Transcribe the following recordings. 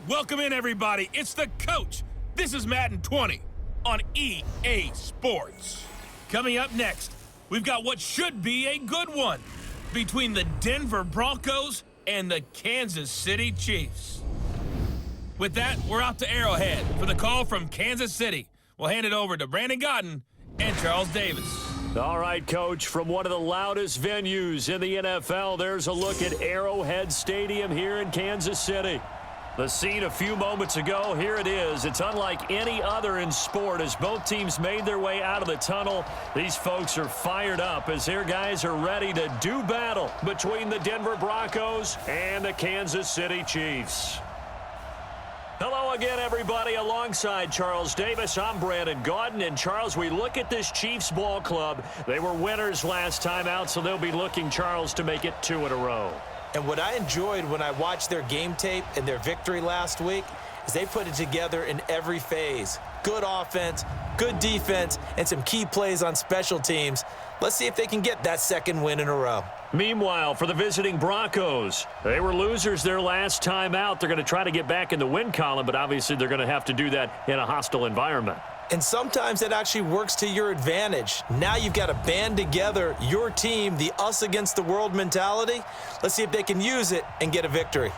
Welcome in, everybody. It's the coach. This is Madden 20 on EA Sports. Coming up next, we've got what should be a good one between the Denver Broncos and the Kansas City Chiefs. With that, we're out to Arrowhead for the call from Kansas City. We'll hand it over to Brandon Godden and Charles Davis. All right, Coach, from one of the loudest venues in the NFL, there's a look at Arrowhead Stadium here in Kansas City. The scene a few moments ago, here it is. It's unlike any other in sport as both teams made their way out of the tunnel. These folks are fired up as their guys are ready to do battle between the Denver Broncos and the Kansas City Chiefs. Hello again, everybody. Alongside Charles Davis, I'm Brandon Godden. And, Charles, we look at this Chiefs ball club. They were winners last time out, so they'll be looking, Charles, to make it 2 in a row. And what I enjoyed when I watched their game tape and their victory last week is they put it together in every phase. Good offense, good defense, and some key plays on special teams. Let's see if they can get that second win in a row. Meanwhile, for the visiting Broncos, they were losers their last time out. They're going to try to get back in the win column, but obviously they're going to have to do that in a hostile environment. And sometimes that actually works to your advantage. Now you've got to band together your team, the us against the world mentality. Let's see if they can use it and get a victory.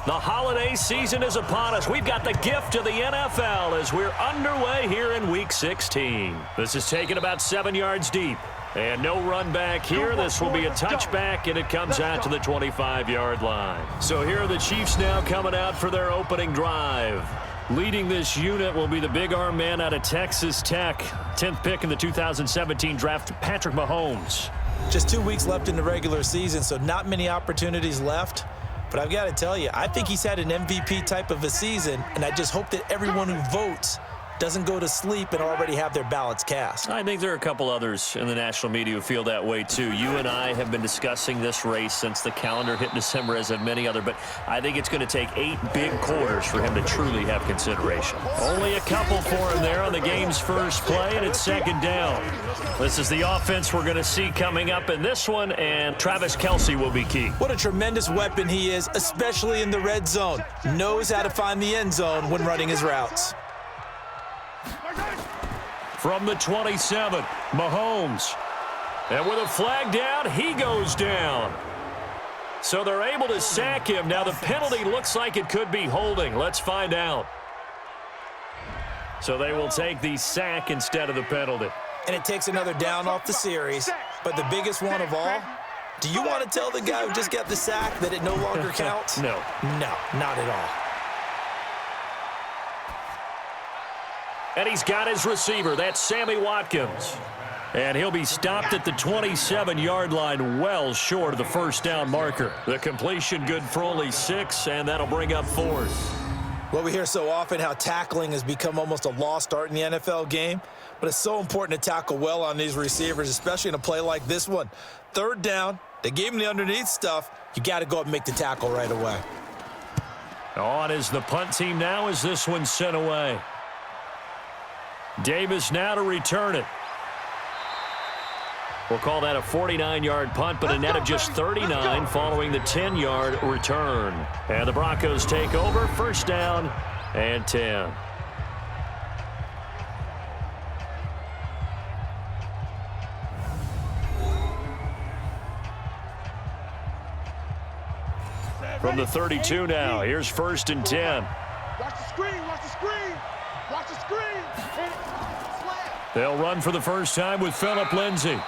The holiday season is upon us. We've got the gift of the NFL as we're underway here in Week 16. This is taken about 7 yards deep. And no run back here. This will be a touchback, and it comes out to the 25-yard line. So here are the Chiefs now coming out for their opening drive. Leading this unit will be the big arm man out of Texas Tech. 10th pick in the 2017 draft, Patrick Mahomes. Just 2 weeks left in the regular season, so not many opportunities left. But I've got to tell you, I think he's had an MVP type of a season, and I just hope that everyone who votes doesn't go to sleep and already have their ballots cast. I think there are a couple others in the national media who feel that way too. You and I have been discussing this race since the calendar hit December, as have many other, but I think it's going to take 8 big quarters for him to truly have consideration. Only a couple for him there on the game's first play, and it's second down. This is the offense we're going to see coming up in this one, and Travis Kelce will be key. What a tremendous weapon he is, especially in the red zone. Knows how to find the end zone when running his routes. From the 27, Mahomes. And with a flag down, he goes down. So they're able to sack him. Now the penalty looks like it could be holding. Let's find out. So they will take the sack instead of the penalty. And it takes another down off the series. But the biggest one of all, do you want to tell the guy who just got the sack that it no longer counts? No. No, not at all. And he's got his receiver. That's Sammy Watkins. And he'll be stopped at the 27-yard line, well short of the first down marker. The completion good for only 6, and that'll bring up 4th. Well, we hear so often how tackling has become almost a lost art in the NFL game, but it's so important to tackle well on these receivers, especially in a play like this one. 3rd down, they gave him the underneath stuff. You got to go up and make the tackle right away. On is the punt team now as this one's sent away. Davis now to return it. We'll call that a 49-yard punt, but a net of just 39 following the 10-yard return. And the Broncos take over, 1st down and 10. From the 32 now, here's 1st and 10. Watch the screen, watch the screen, watch the screen. They'll run for the first time with Phillip Lindsay.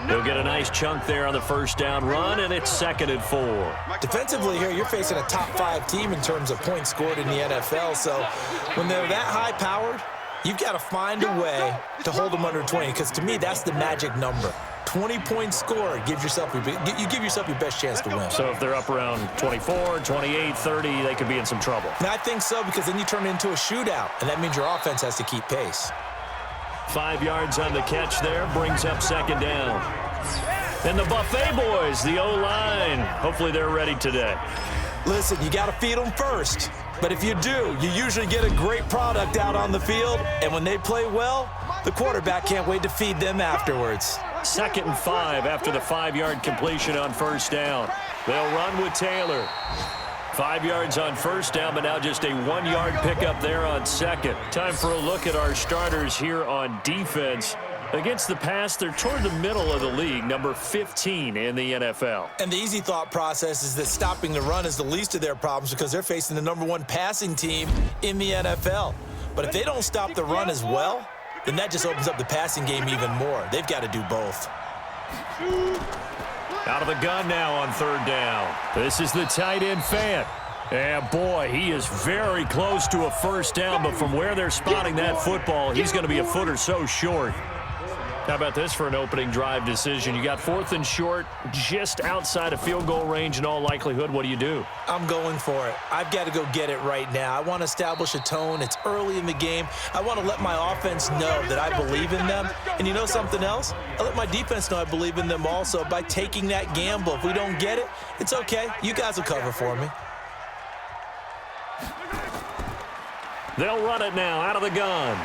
He'll get a nice chunk there on the 1st down run, and it's 2nd and 4. Defensively here, you're facing a top 5 team in terms of points scored in the NFL, so when they're that high-powered, you've got to find a way to hold them under 20, because to me, that's the magic number. 20-point score, you give yourself your best chance to win. So if they're up around 24, 28, 30, they could be in some trouble. And I think so, because then you turn it into a shootout, and that means your offense has to keep pace. 5 yards on the catch there, brings up 2nd down. And the Buffet boys, the O-line, hopefully they're ready today. Listen, you got to feed them first. But if you do, you usually get a great product out on the field. And when they play well, the quarterback can't wait to feed them afterwards. 2nd and 5 after the 5-yard completion on first down. They'll run with Taylor. 5 yards on first down, but now just a 1-yard pickup there on second. Time for a look at our starters here on defense. Against the pass, they're toward the middle of the league, number 15 in the NFL. And the easy thought process is that stopping the run is the least of their problems because they're facing the number 1 passing team in the NFL. But if they don't stop the run as well, then that just opens up the passing game even more. They've got to do both. Out of the gun now on 3rd down. This is the tight end Fant. And boy, he is very close to a first down, but from where they're spotting that football, he's going to be a foot or so short. How about this for an opening drive decision? You got 4th and short, just outside of field goal range in all likelihood. What do you do? I'm going for it. I've got to go get it right now. I want to establish a tone. It's early in the game. I want to let my offense know that I believe in them. And you know something else? I let my defense know I believe in them also by taking that gamble. If we don't get it, it's okay. You guys will cover for me. They'll run it now out of the gun.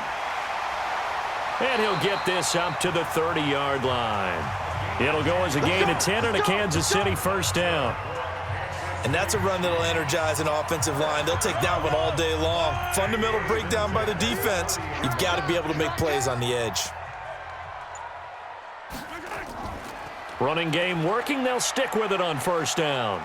And he'll get this up to the 30-yard line. It'll go as a gain of 10 and a Kansas City first down. And that's a run that'll energize an offensive line. They'll take that one all day long. Fundamental breakdown by the defense. You've got to be able to make plays on the edge. Running game working. They'll stick with it on first down.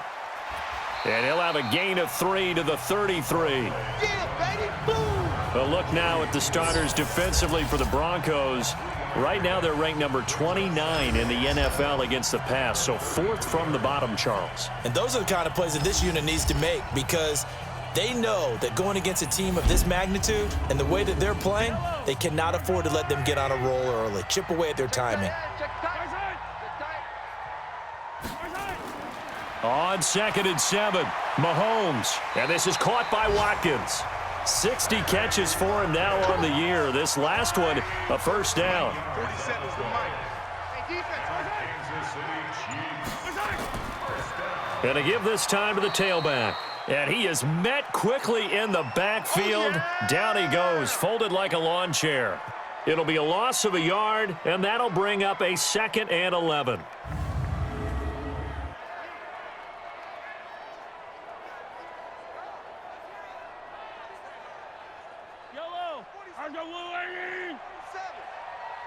And he'll have a gain of 3 to the 33. Yeah, baby, boom. A look now at the starters defensively for the Broncos. Right now they're ranked number 29 in the NFL against the pass, so 4th from the bottom, Charles. And those are the kind of plays that this unit needs to make because they know that going against a team of this magnitude and the way that they're playing, they cannot afford to let them get on a roll early. Chip away at their timing. On 2nd and 7, Mahomes. And this is caught by Watkins. 60 catches for him now on the year. This last one, a first down. And to give this time to the tailback. And he is met quickly in the backfield. Down he goes, folded like a lawn chair. It'll be a loss of a yard, and that'll bring up a 2nd and 11.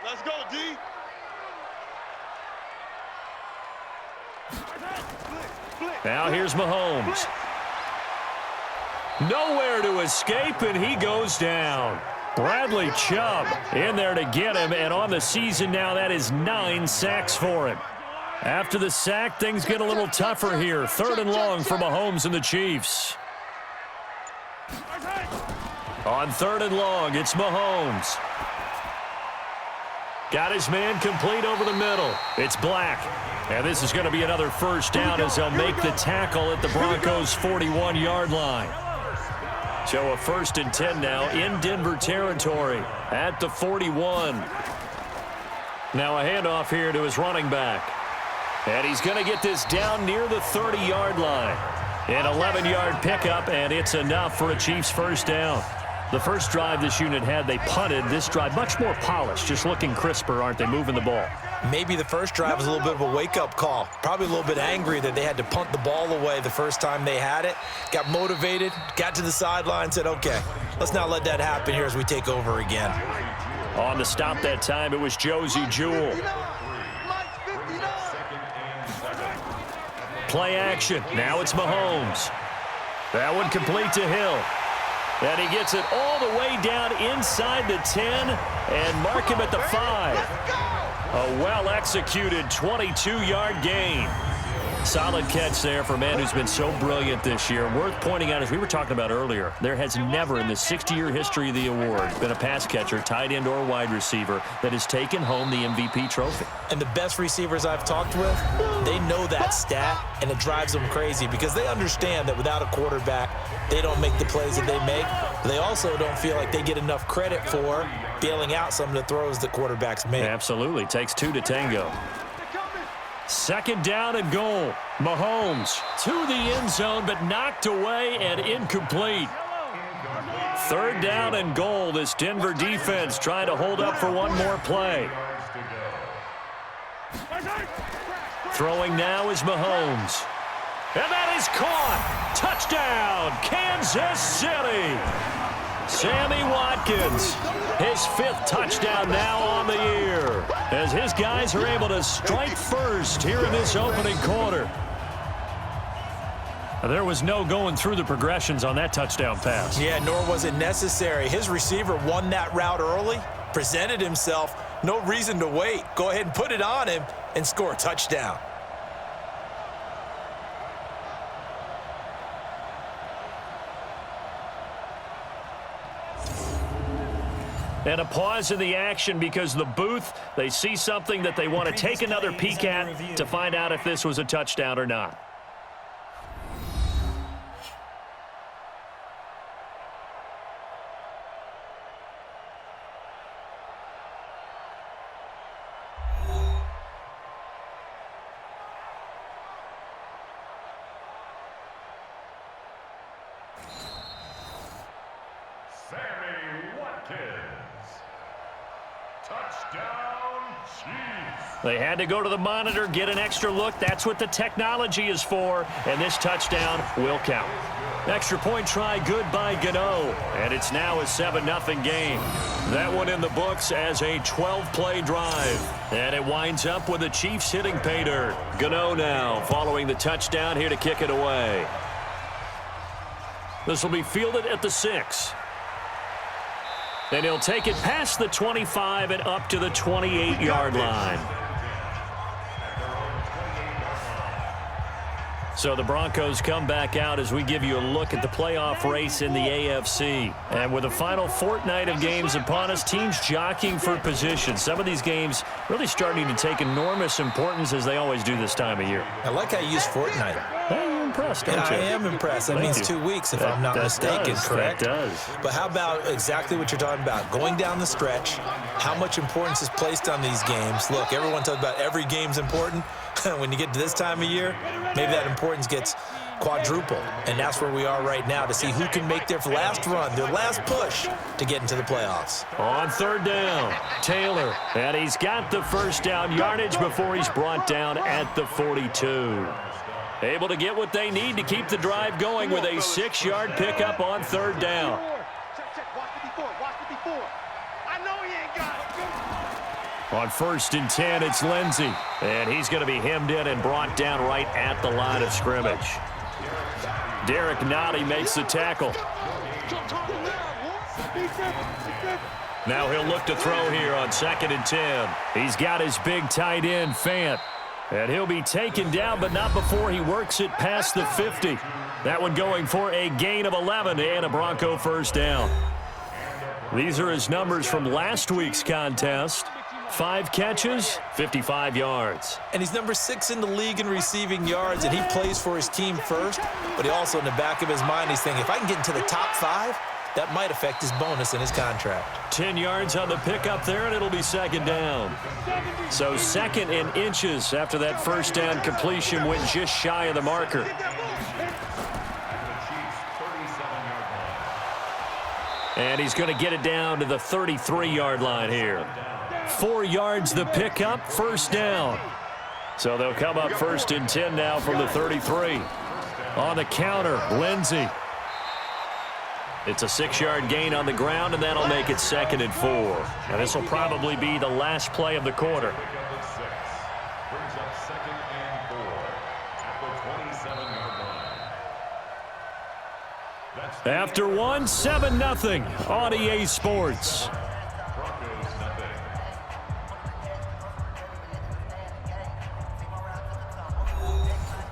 Let's go, D. Now here's Mahomes. Nowhere to escape, and he goes down. Bradley Chubb in there to get him, and on the season now, that is 9 sacks for him. After the sack, things get a little tougher here. 3rd and long for Mahomes and the Chiefs. On 3rd and long, it's Mahomes. Got his man complete over the middle. It's Black. And this is going to be another first down as they'll make the tackle at the Broncos' 41-yard line. So a 1st and 10 now in Denver territory at the 41. Now a handoff here to his running back. And he's going to get this down near the 30-yard line. An 11-yard pickup, and it's enough for a Chiefs first down. The first drive this unit had, they punted. This drive, much more polished, just looking crisper, aren't they, moving the ball? Maybe the first drive was a little bit of a wake-up call. Probably a little bit angry that they had to punt the ball away the first time they had it. Got motivated, got to the sideline, said, okay, let's not let that happen here as we take over again. On the stop that time, it was Josie Jewell. Play action. Now it's Mahomes. That one complete to Hill. And he gets it all the way down inside the 10 and mark him at the 5. A well-executed 22-yard gain. Solid catch there for a man who's been so brilliant this year. Worth pointing out, as we were talking about earlier, there has never in the 60-year history of the award been a pass catcher, tight end, or wide receiver that has taken home the MVP trophy. And the best receivers I've talked with, they know that stat, and it drives them crazy because they understand that without a quarterback, they don't make the plays that they make. They also don't feel like they get enough credit for bailing out some of the throws that quarterbacks make. Absolutely. Takes two to tango. Second down and goal. Mahomes to the end zone, but knocked away and incomplete. Third down and goal. This Denver defense trying to hold up for one more play. Throwing now is Mahomes. And that is caught. Touchdown, Kansas City. Sammy Watkins, his 5th touchdown now on the year, as his guys are able to strike first here in this opening quarter. There was no going through the progressions on that touchdown pass. Yeah, nor was it necessary. His receiver won that route early, presented himself, no reason to wait. Go ahead and put it on him and score a touchdown. And a pause in the action because the booth, they see something that they want to take another peek at to find out if this was a touchdown or not. They had to go to the monitor, get an extra look. That's what the technology is for, and this touchdown will count. Extra point try, good by Gano, and it's now a 7-0 game. That one in the books as a 12-play drive, and it winds up with the Chiefs hitting pay dirt. Gano now following the touchdown here to kick it away. This will be fielded at the 6. And he'll take it past the 25 and up to the 28-yard line. So the Broncos come back out as we give you a look at the playoff race in the AFC. And with the final fortnight of games upon us, teams jockeying for position. Some of these games really starting to take enormous importance as they always do this time of year. I like how you use fortnight. Hey, you're impressed, don't you? I am impressed. That means 2 weeks if I'm not mistaken, correct? That does. But how about exactly what you're talking about? Going down the stretch, how much importance is placed on these games. Look, everyone talks about every game's important. When you get to this time of year, maybe that importance gets quadrupled. And that's where we are right now to see who can make their last run, their last push to get into the playoffs. On third down, Taylor. And he's got the first down yardage before he's brought down at the 42. Able to get what they need to keep the drive going with a 6-yard pickup on third down. On 1st and 10, it's Lindsey. And he's going to be hemmed in and brought down right at the line of scrimmage. Derek Nottie makes the tackle. Now he'll look to throw here on 2nd and 10. He's got his big tight end, Fant. And he'll be taken down, but not before he works it past the 50. That one going for a gain of 11 and a Bronco first down. These are his numbers from last week's contest. 5 catches, 55 yards. And he's number 6 in the league in receiving yards, and he plays for his team first, but he also in the back of his mind, he's thinking, if I can get into the top 5, that might affect his bonus in his contract. 10 yards on the pickup there, and it'll be 2nd down. So 2nd and inches after that first down completion went just shy of the marker. And he's going to get it down to the 33-yard line here. 4 yards the pickup, first down. So they'll come up 1st and 10 now from the 33. On the counter, Lindsey. It's a 6-yard gain on the ground, and that'll make it 2nd and 4. And this will probably be the last play of the quarter. After one, 7-0 on EA Sports.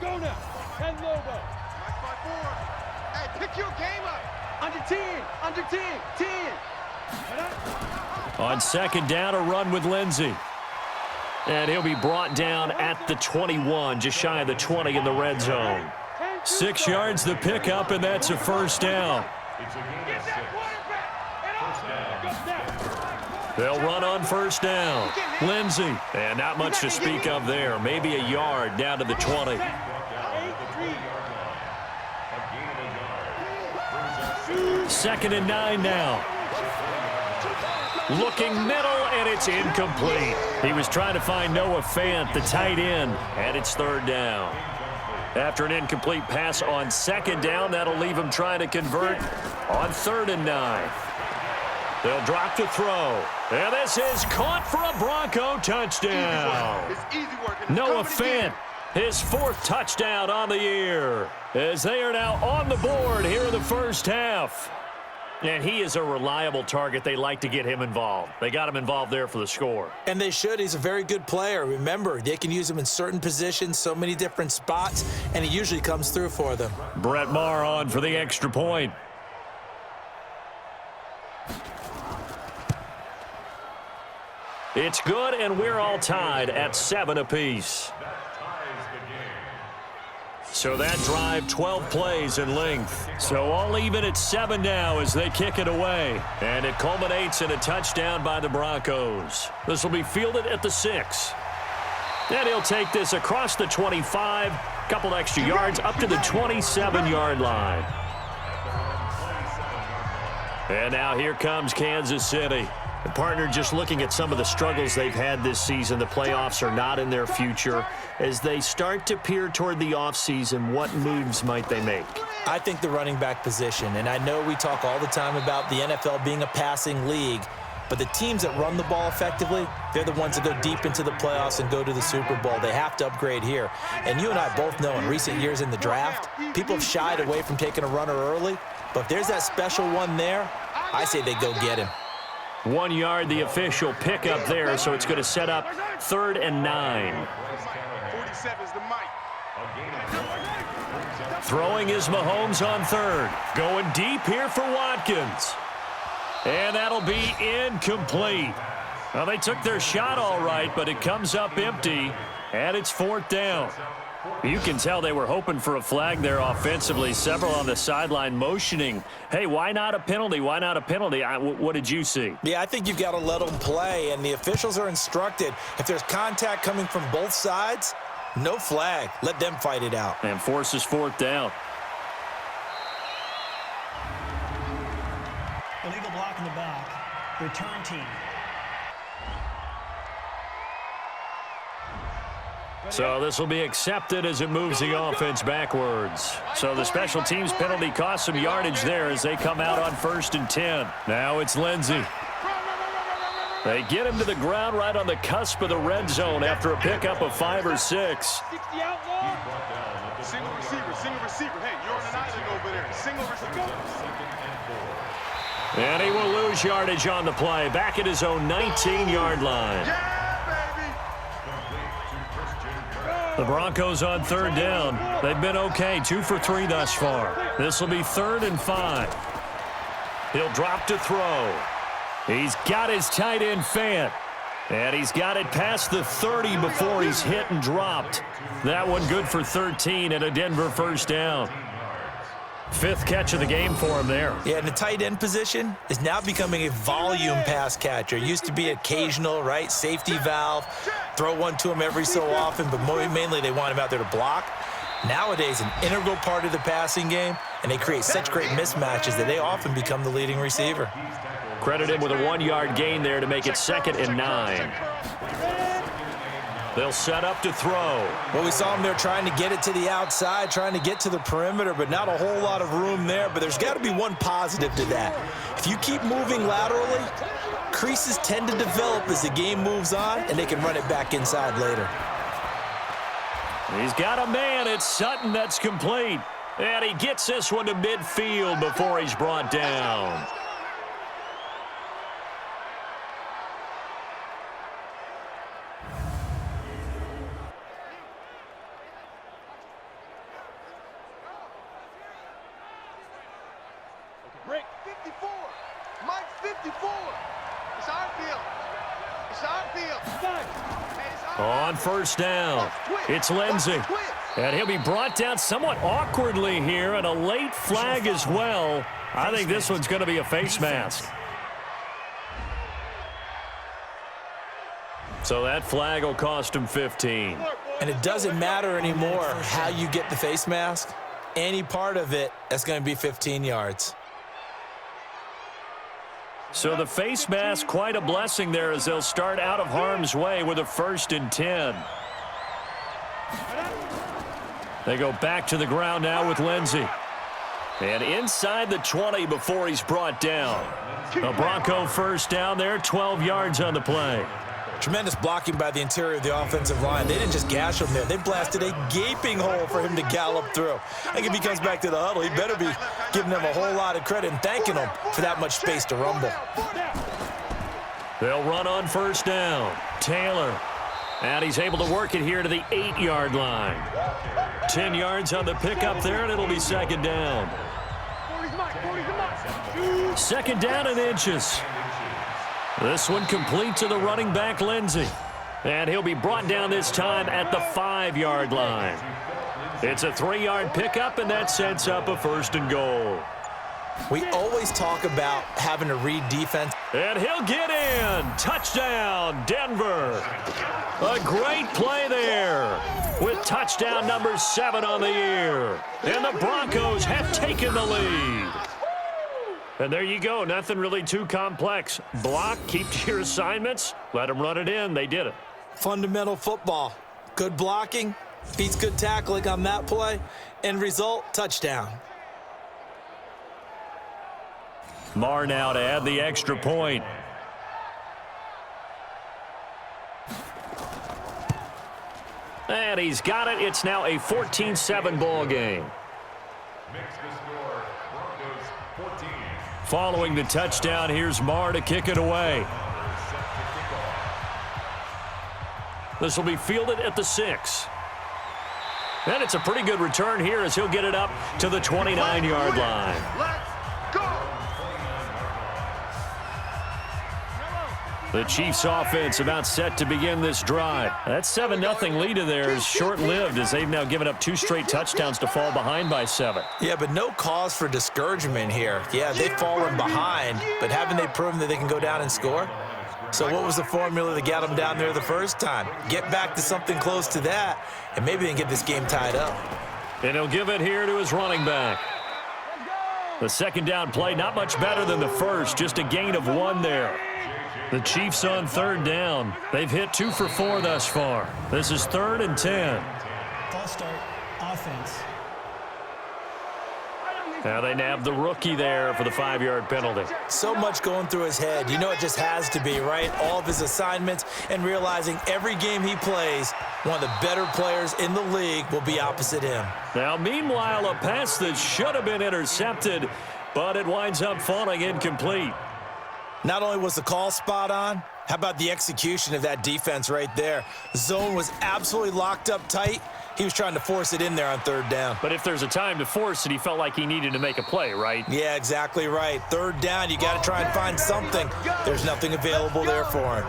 Go now. And Lobo. Hey, pick your game up. Under 10. Under 10. 10. On 2nd down, a run with Lindsey. And he'll be brought down at the 21, just shy of the 20 in the red zone. 6 yards the pickup, and that's a first down. They'll run on first down. Lindsey. And not much to speak of there. Maybe a yard down to the 20. Second and 9 now. Looking middle, and it's incomplete. He was trying to find Noah Fant, the tight end, and it's third down. After an incomplete pass on second down, that'll leave him trying to convert on 3rd and 9. They'll drop to throw. And this is caught for a Bronco touchdown. Noah Fant, his 4th touchdown on the year, as they are now on the board here in the first half. And he is a reliable target. They like to get him involved. They got him involved there for the score. And they should. He's a very good player. Remember, they can use him in certain positions, so many different spots, and he usually comes through for them. Brett Maher on for the extra point. It's good, and we're all tied at 7 apiece. So that drive, 12 plays in length. So all even at 7 now as they kick it away. And it culminates in a touchdown by the Broncos. This will be fielded at the 6. And he'll take this across the 25, couple extra yards up to the 27-yard line. And now here comes Kansas City. And partner, just looking at some of the struggles they've had this season, the playoffs are not in their future. As they start to peer toward the offseason, what moves might they make? I think the running back position, and I know we talk all the time about the NFL being a passing league, but the teams that run the ball effectively, they're the ones that go deep into the playoffs and go to the Super Bowl. They have to upgrade here. And you and I both know in recent years in the draft, people have shied away from taking a runner early, but if there's that special one there, I say they go get him. 1 yard, the official pickup there, so it's going to set up 3rd and 9. Throwing is Mahomes on 3rd. Going deep here for Watkins. And that'll be incomplete. Well, they took their shot all right, but it comes up empty, and it's 4th down. You can tell they were hoping for a flag there offensively. Several on the sideline motioning, hey, why not a penalty? Why not a penalty? What did you see? Yeah, I think you've got to let them play, and the officials are instructed. If there's contact coming from both sides, no flag. Let them fight it out. And forces 4th down. Illegal block in the back. Return team. So this will be accepted as it moves the offense backwards. So the special teams penalty cost some yardage there as they come out on 1st and 10. Now it's Lindsey. They get him to the ground right on the cusp of the red zone after a pickup of 5 or 6. Single receiver. Hey, you're on an island over there. Single receiver. And he will lose yardage on the play. Back at his own 19-yard line. The Broncos on 3rd down. They've been okay, 2 for 3 thus far. This will be 3rd and 5. He'll drop to throw. He's got his tight end Fant. And he's got it past the 30 before he's hit and dropped. That one good for 13 and a Denver first down. 5th catch of the game for him there. Yeah, and the tight end position is now becoming a volume pass catcher. It used to be occasional, right? Safety valve. Throw one to him every so often, but mainly they want him out there to block. Nowadays, an integral part of the passing game, and they create such great mismatches that they often become the leading receiver. Credit him with a 1-yard gain there to make it 2nd and 9. They'll set up to throw. Well, we saw him there trying to get it to the outside, trying to get to the perimeter, but not a whole lot of room there. But there's got to be one positive to that. If you keep moving laterally, creases tend to develop as the game moves on, and they can run it back inside later. He's got a man. It's Sutton that's complete. And he gets this one to midfield before he's brought down. Break 54. Mike 54. It's our field. It's our field. On 1st down, it's Lindsey. And he'll be brought down somewhat awkwardly here, and a late flag as well. I think this one's going to be a face mask. So that flag will cost him 15. And it doesn't matter anymore how you get the face mask. Any part of it, that's going to be 15 yards. So the face mask, quite a blessing there as they'll start out of harm's way with a 1st and 10. They go back to the ground now with Lindsey. And inside the 20 before he's brought down. A Bronco first down there, 12 yards on the play. Tremendous blocking by the interior of the offensive line. They didn't just gash him there. They blasted a gaping hole for him to gallop through. I think if he comes back to the huddle, he better be giving them a whole lot of credit and thanking them for that much space to rumble. They'll run on 1st down. Taylor. And he's able to work it here to the 8-yard line. 10 yards on the pickup there, and it'll be 2nd down. 2nd down and inches. This one complete to the running back, Lindsey. And he'll be brought down this time at the 5-yard line. It's a 3-yard pickup, and that sets up a 1st and goal. We always talk about having to read defense. And he'll get in. Touchdown, Denver. A great play there with touchdown number 7 on the year. And the Broncos have taken the lead. And there you go. Nothing really too complex. Block, keep to your assignments, let them run it in. They did it. Fundamental football. Good blocking, beats good tackling on that play. End result, touchdown. Marr now to add the extra point. And he's got it. It's now a 14-7 ball game. Following the touchdown, here's Marr to kick it away. This will be fielded at the 6. And it's a pretty good return here as he'll get it up to the 29-yard line. The Chiefs offense about set to begin this drive. That 7-0 lead of theirs is short-lived as they've now given up 2 straight touchdowns to fall behind by 7. Yeah, but no cause for discouragement here. Yeah, they've fallen behind, but haven't they proven that they can go down and score? So what was the formula that got them down there the first time? Get back to something close to that, and maybe they can get this game tied up. And he'll give it here to his running back. The 2nd down play, not much better than the first, just a gain of 1 there. The Chiefs on 3rd down. They've hit 2 for 4 thus far. This is 3rd and 10. False start, offense. Now they nab the rookie there for the 5-yard penalty. So much going through his head. You know it just has to be, right? All of his assignments and realizing every game he plays, one of the better players in the league will be opposite him. Now, meanwhile, a pass that should have been intercepted, but it winds up falling incomplete. Not only was the call spot on, how about the execution of that defense right there? The zone was absolutely locked up tight. He was trying to force it in there on 3rd down. But if there's a time to force it, he felt like he needed to make a play, right? Yeah, exactly right. 3rd down, you got to try and find something. There's nothing available there for him.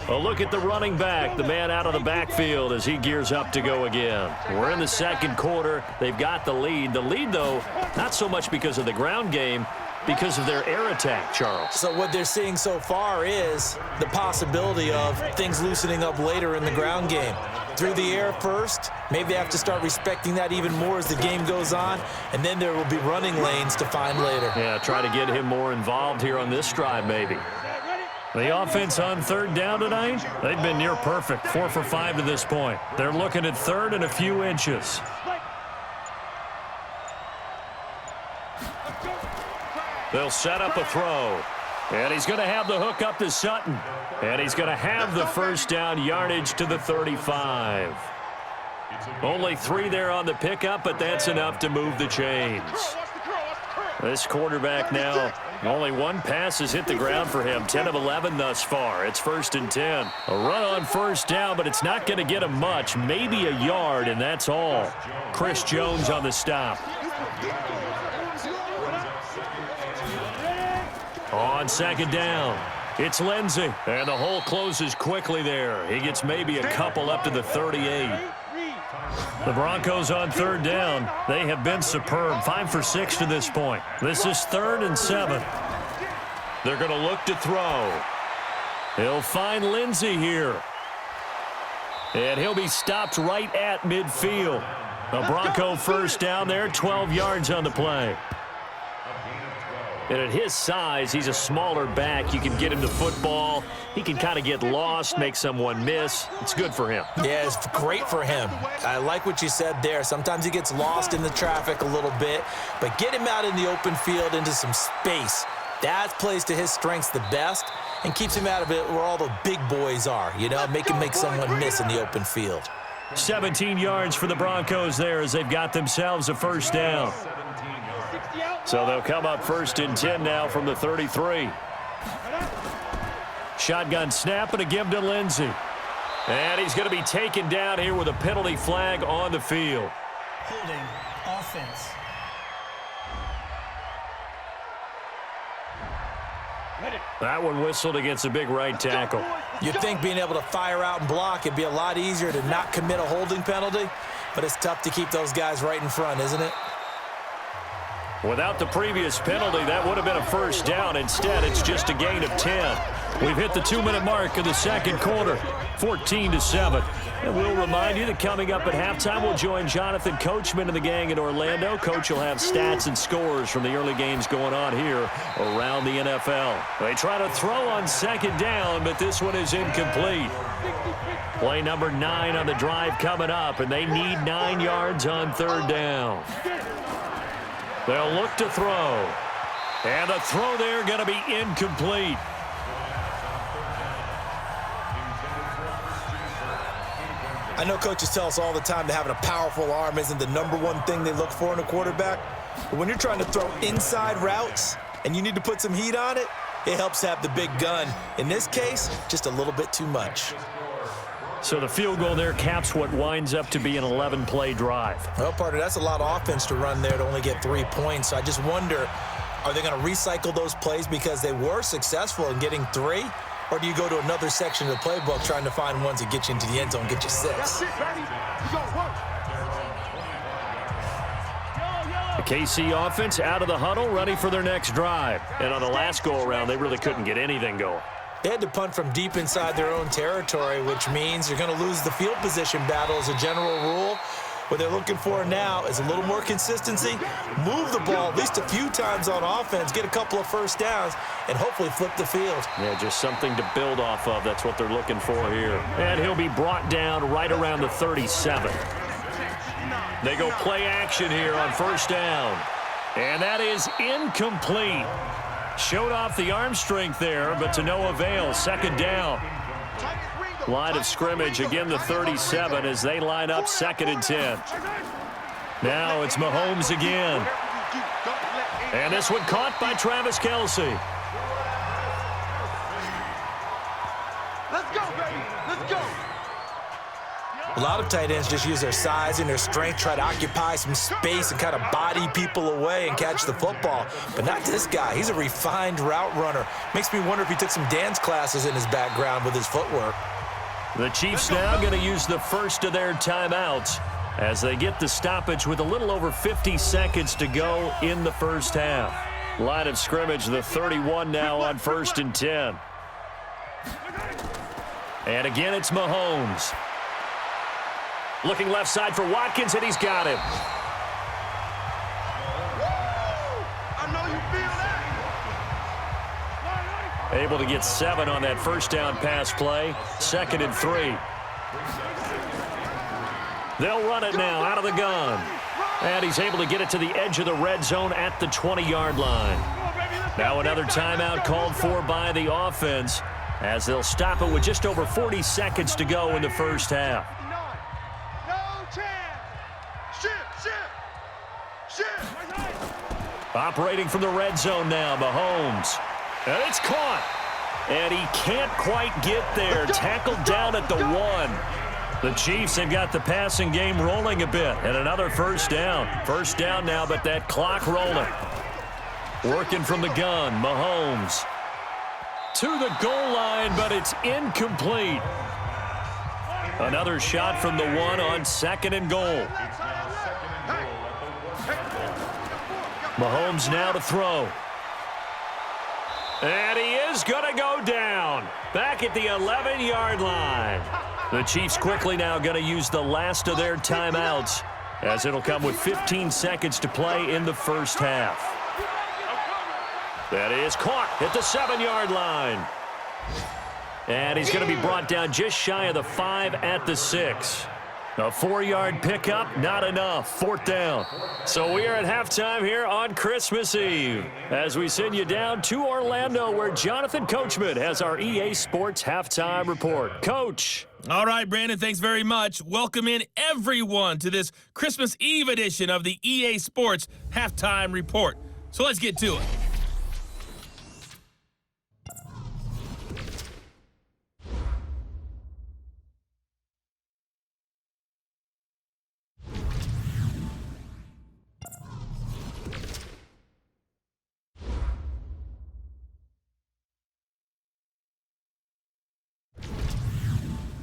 A look at the running back, the man out of the backfield as he gears up to go again. We're in the 2nd quarter. They've got the lead. The lead, though, not so much because of the ground game, because of their air attack, Charles. So what they're seeing so far is the possibility of things loosening up later in the ground game. Through the air first, maybe they have to start respecting that even more as the game goes on, and then there will be running lanes to find later. Yeah, try to get him more involved here on this drive, maybe. The offense on 3rd down tonight, they've been near perfect, 4 for 5 to this point. They're looking at 3rd and a few inches. They'll set up a throw. And he's going to have the hook up to Sutton. And he's going to have the 1st down yardage to the 35. Only 3 there on the pickup, but that's enough to move the chains. This quarterback now, only 1 pass has hit the ground for him. 10 of 11 thus far. It's 1st and 10. A run on 1st down, but it's not going to get him much. Maybe a yard, and that's all. Chris Jones on the stop. On 2nd down, it's Lindsey. And the hole closes quickly there. He gets maybe a couple up to the 38. The Broncos on 3rd down. They have been superb. 5 for 6 to this point. This is 3rd and 7. They're going to look to throw. He'll find Lindsey here. And he'll be stopped right at midfield. A Bronco first down there, 12 yards on the play. And at his size, he's a smaller back. You can get him the football. He can kind of get lost, make someone miss. It's good for him. Yeah, it's great for him. I like what you said there. Sometimes he gets lost in the traffic a little bit, but get him out in the open field into some space. That plays to his strengths the best and keeps him out of it where all the big boys are, you know, make him make someone miss in the open field. 17 yards for the Broncos there as they've got themselves a first down. So they'll come up 1st and 10 now from the 33. Shotgun snap and a give to Lindsey. And he's going to be taken down here with a penalty flag on the field. Holding offense. That one whistled against a big right tackle. You'd think being able to fire out and block it'd be a lot easier to not commit a holding penalty, but it's tough to keep those guys right in front, isn't it? Without the previous penalty, that would have been a first down. Instead, it's just a gain of 10. We've hit the 2-minute mark of the second quarter, 14-7. And we'll remind you that coming up at halftime, we'll join Jonathan Coachman and the gang in Orlando. Coach will have stats and scores from the early games going on here around the NFL. They try to throw on second down, but this one is incomplete. Play number 9 on the drive coming up, and they need 9 yards on third down. They'll look to throw. And the throw there going to be incomplete. I know coaches tell us all the time that having a powerful arm isn't the #1 thing they look for in a quarterback. But when you're trying to throw inside routes and you need to put some heat on it, it helps have the big gun. In this case, just a little bit too much. So the field goal there caps what winds up to be an 11-play drive. Well, partner, that's a lot of offense to run there to only get 3 points. So I just wonder, are they going to recycle those plays because they were successful in getting 3? Or do you go to another section of the playbook trying to find ones that get you into the end zone and get you 6? The KC offense out of the huddle, ready for their next drive. And on the last go-around, they really couldn't get anything going. They had to punt from deep inside their own territory, which means you're going to lose the field position battle as a general rule. What they're looking for now is a little more consistency, move the ball at least a few times on offense, get a couple of first downs, and hopefully flip the field. Yeah, just something to build off of. That's what they're looking for here. And he'll be brought down right around the 37. They go play action here on first down. And that is incomplete. Showed off the arm strength there, but to no avail. Second down. Line of scrimmage, again the 37 as they line up 2nd and 10. Now it's Mahomes again. And this one caught by Travis Kelce. Let's go, baby. Let's go. A lot of tight ends just use their size and their strength, try to occupy some space and kind of body people away and catch the football. But not this guy. He's a refined route runner. Makes me wonder if he took some dance classes in his background with his footwork. The Chiefs now going to use the first of their timeouts as they get the stoppage with a little over 50 seconds to go in the first half. Line of scrimmage, the 31 now on 1st and 10. And again, it's Mahomes. Looking left side for Watkins, and he's got him. I know you feel that. Able to get 7 on that first down pass play. 2nd and 3. They'll run it now out of the gun. And he's able to get it to the edge of the red zone at the 20-yard line. Now another timeout called for by the offense as they'll stop it with just over 40 seconds to go in the first half. Operating from the red zone now, Mahomes. And it's caught. And he can't quite get there. Tackled down at the 1. The Chiefs have got the passing game rolling a bit. And another first down. First down now, but that clock rolling. Working from the gun, Mahomes. To the goal line, but it's incomplete. Another shot from the 1 on 2nd and goal. Mahomes now to throw. And he is going to go down. Back at the 11-yard line. The Chiefs quickly now going to use the last of their timeouts, as it'll come with 15 seconds to play in the first half. That is caught at the 7-yard line. And he's going to be brought down just shy of the 5 at the 6. A 4-yard pickup, not enough. 4th down. So we are at halftime here on Christmas Eve as we send you down to Orlando, where Jonathan Coachman has our EA Sports halftime report. Coach. All right, Brandon, thanks very much. Welcome in everyone to this Christmas Eve edition of the EA Sports halftime report. So let's get to it.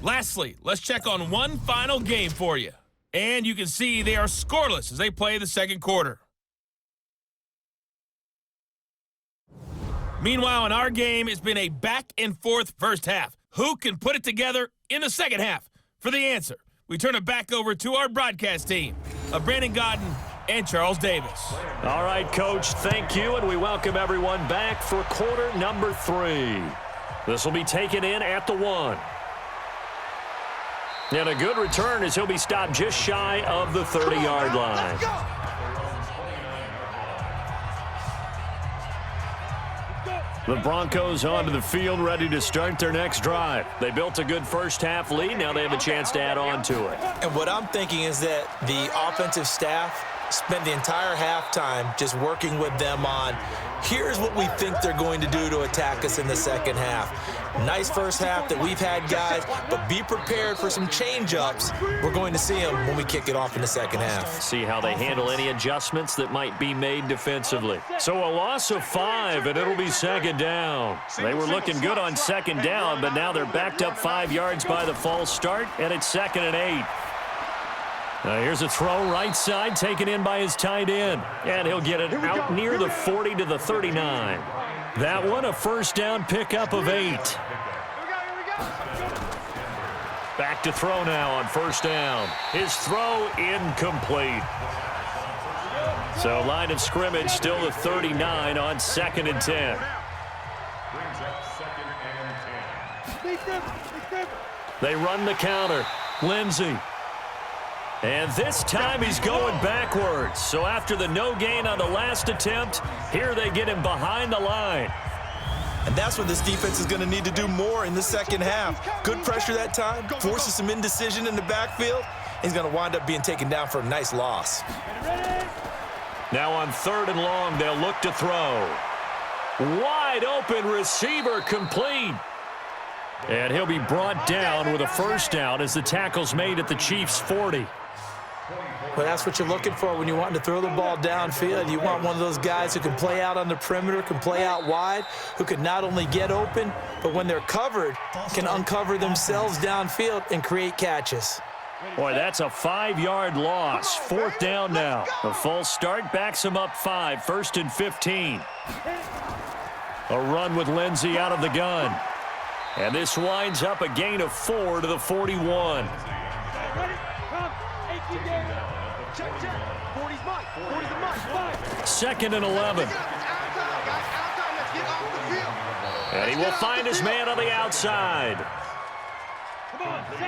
Lastly, let's check on one final game for you. And you can see they are scoreless as they play the second quarter. Meanwhile, in our game, it's been a back-and-forth first half. Who can put it together in the second half? For the answer, we turn it back over to our broadcast team of Brandon Godden and Charles Davis. All right, Coach, thank you, and we welcome everyone back for quarter number 3. This will be taken in at the 1. And a good return as he'll be stopped just shy of the 30-yard line. The Broncos onto the field, ready to start their next drive. They built a good first-half lead. Now they have a chance to add on to it. And what I'm thinking is that the offensive staff spent the entire halftime just working with them on, here's what we think they're going to do to attack us in the second half. Nice first half that we've had, guys, but be prepared for some change-ups. We're going to see them when we kick it off in the second half. See how they handle any adjustments that might be made defensively. So a loss of 5, and it'll be second down. They were looking good on second down, but now they're backed up 5 yards by the false start, and it's 2nd and 8. Here's a throw right side taken in by his tight end. And he'll get it out near the 40 to the 39. That one a first down pickup of 8. Back to throw now on first down. His throw incomplete. So line of scrimmage still the 39 on 2nd and 10. They run the counter. Lindsey. And this time he's going backwards. So after the no gain on the last attempt, here they get him behind the line. And that's what this defense is going to need to do more in the second half. Good pressure that time, forces some indecision in the backfield. He's going to wind up being taken down for a nice loss. Now on 3rd and long, they'll look to throw. Wide open receiver complete. And he'll be brought down with a first down as the tackle's made at the Chiefs' 40. Well, that's what you're looking for when you're wanting to throw the ball downfield. You want one of those guys who can play out on the perimeter, can play out wide, who can not only get open, but when they're covered, can uncover themselves downfield and create catches. Boy, that's a 5-yard loss. 4th down now. The false start backs him up 5, 1st and 15. A run with Lindsey out of the gun. And this winds up a gain of 4 to the 41. Second and 11. And he will find his man on the outside.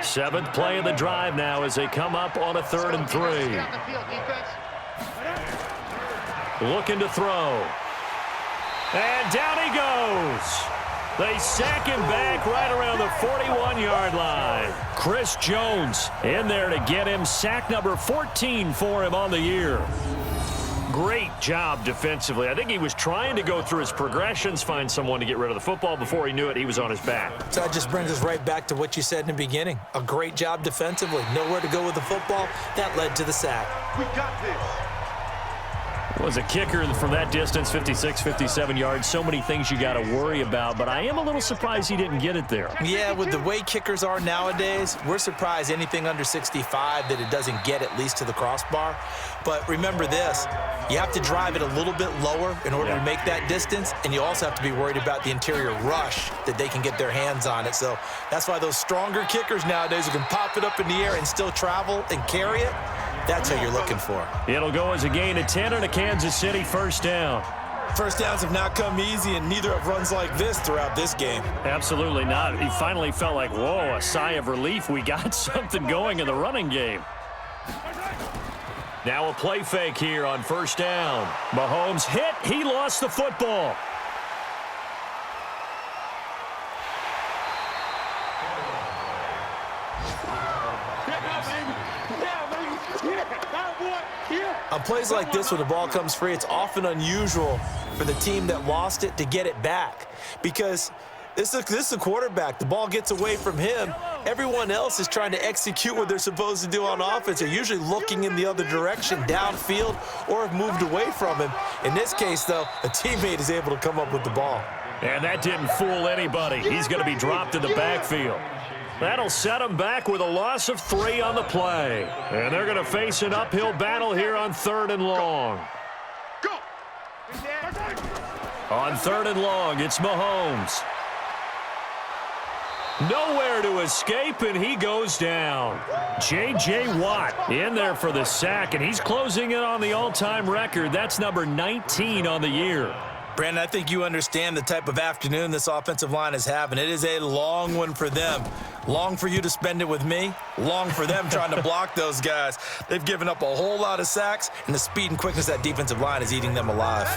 7th play of the drive now as they come up on a 3rd and 3. Looking to throw. And down he goes. They sack him back right around the 41-yard line. Chris Jones in there to get him sack number 14 for him on the year. Great job defensively. I think he was trying to go through his progressions, find someone to get rid of the football. Before he knew it, he was on his back. So that just brings us right back to what you said in the beginning. A great job defensively. Nowhere to go with the football. That led to the sack. We got this. as a kicker from that distance, 56, 57 yards, so many things you got to worry about, but I am a little surprised he didn't get it there. Yeah, with the way kickers are nowadays, we're surprised anything under 65 that it doesn't get at least to the crossbar. But remember this, you have to drive it a little bit lower in order to make that distance, and you also have to be worried about the interior rush that they can get their hands on it. So that's why those stronger kickers nowadays who can pop it up in the air and still travel and carry it, that's what you're looking for. It'll go as a gain of 10 and a Kansas City first down. First downs have not come easy, and neither have runs like this throughout this game. Absolutely not. He finally felt like, whoa, a sigh of relief. We got something going in the running game. Now a play fake here on first down. Mahomes hit. He lost the football. On plays like this, when the ball comes free, it's often unusual for the team that lost it to get it back, because this is the quarterback. The ball gets away from him. Everyone else is trying to execute what they're supposed to do on offense. They're usually looking in the other direction, downfield, or have moved away from him. In this case, though, a teammate is able to come up with the ball. And that didn't fool anybody. He's going to be dropped in the backfield. That'll set them back with a loss of 3 on the play. And they're going to face an uphill battle here on 3rd and long. On 3rd and long, it's Mahomes. Nowhere to escape, and he goes down. J.J. Watt in there for the sack, and he's closing in on the all-time record. That's number 19 on the year. Brandon, I think you understand the type of afternoon this offensive line is having. It is a long one for them. Long for you to spend it with me. Long for them trying to block those guys. They've given up a whole lot of sacks, and the speed and quickness of that defensive line is eating them alive.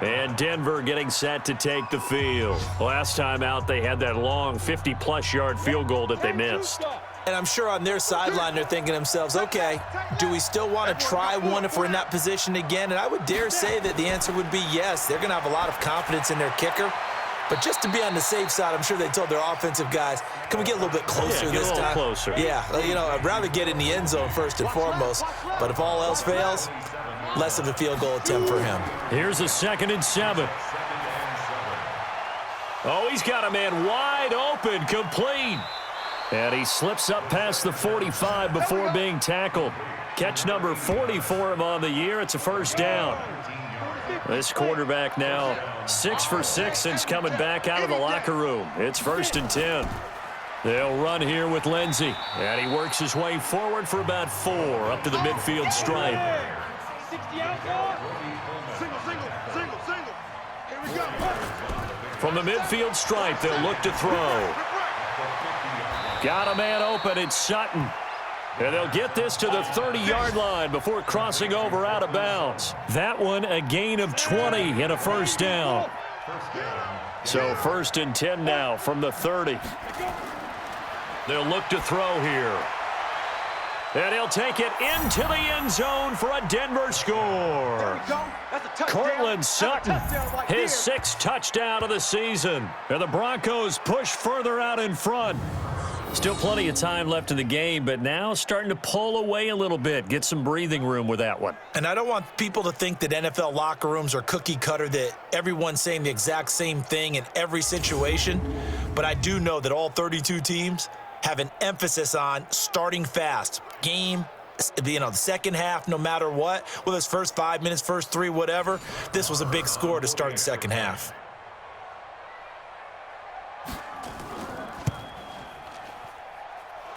And Denver getting set to take the field. Last time out, they had that long 50-plus yard field goal that they missed. And I'm sure on their sideline they're thinking to themselves, okay, do we still want to try one if we're in that position again? And I would dare say that the answer would be yes. They're going to have a lot of confidence in their kicker. But just to be on the safe side, I'm sure they told their offensive guys, can we get a little bit closer this time? Get a little closer. Yeah, you know, I'd rather get in the end zone first and foremost. But if all else fails, less of a field goal attempt for him. Here's a 2nd and 7. Oh, he's got a man wide open, complete. And he slips up past the 45 before being tackled. Catch number 40 for him on the year. It's a first down. This quarterback now 6 for 6 since coming back out of the locker room. It's 1st and 10. They'll run here with Lindsey. And he works his way forward for about 4 up to the midfield stripe. From the midfield stripe, they'll look to throw. Got a man open, it's Sutton. And they'll get this to the 30-yard line before crossing over out of bounds. That one a gain of 20 and a first down. So 1st and 10 now from the 30. They'll look to throw here. And he'll take it into the end zone for a Denver score. Cortland Sutton, his 6th touchdown of the season. And the Broncos push further out in front. Still plenty of time left in the game, but now starting to pull away a little bit. Get some breathing room with that one. And I don't want people to think that NFL locker rooms are cookie cutter, that everyone's saying the exact same thing in every situation. But I do know that all 32 teams have an emphasis on starting fast. Game, you know, the second half, no matter what, whether it's first 5 minutes, first 3, whatever, this was a big score to start the second half.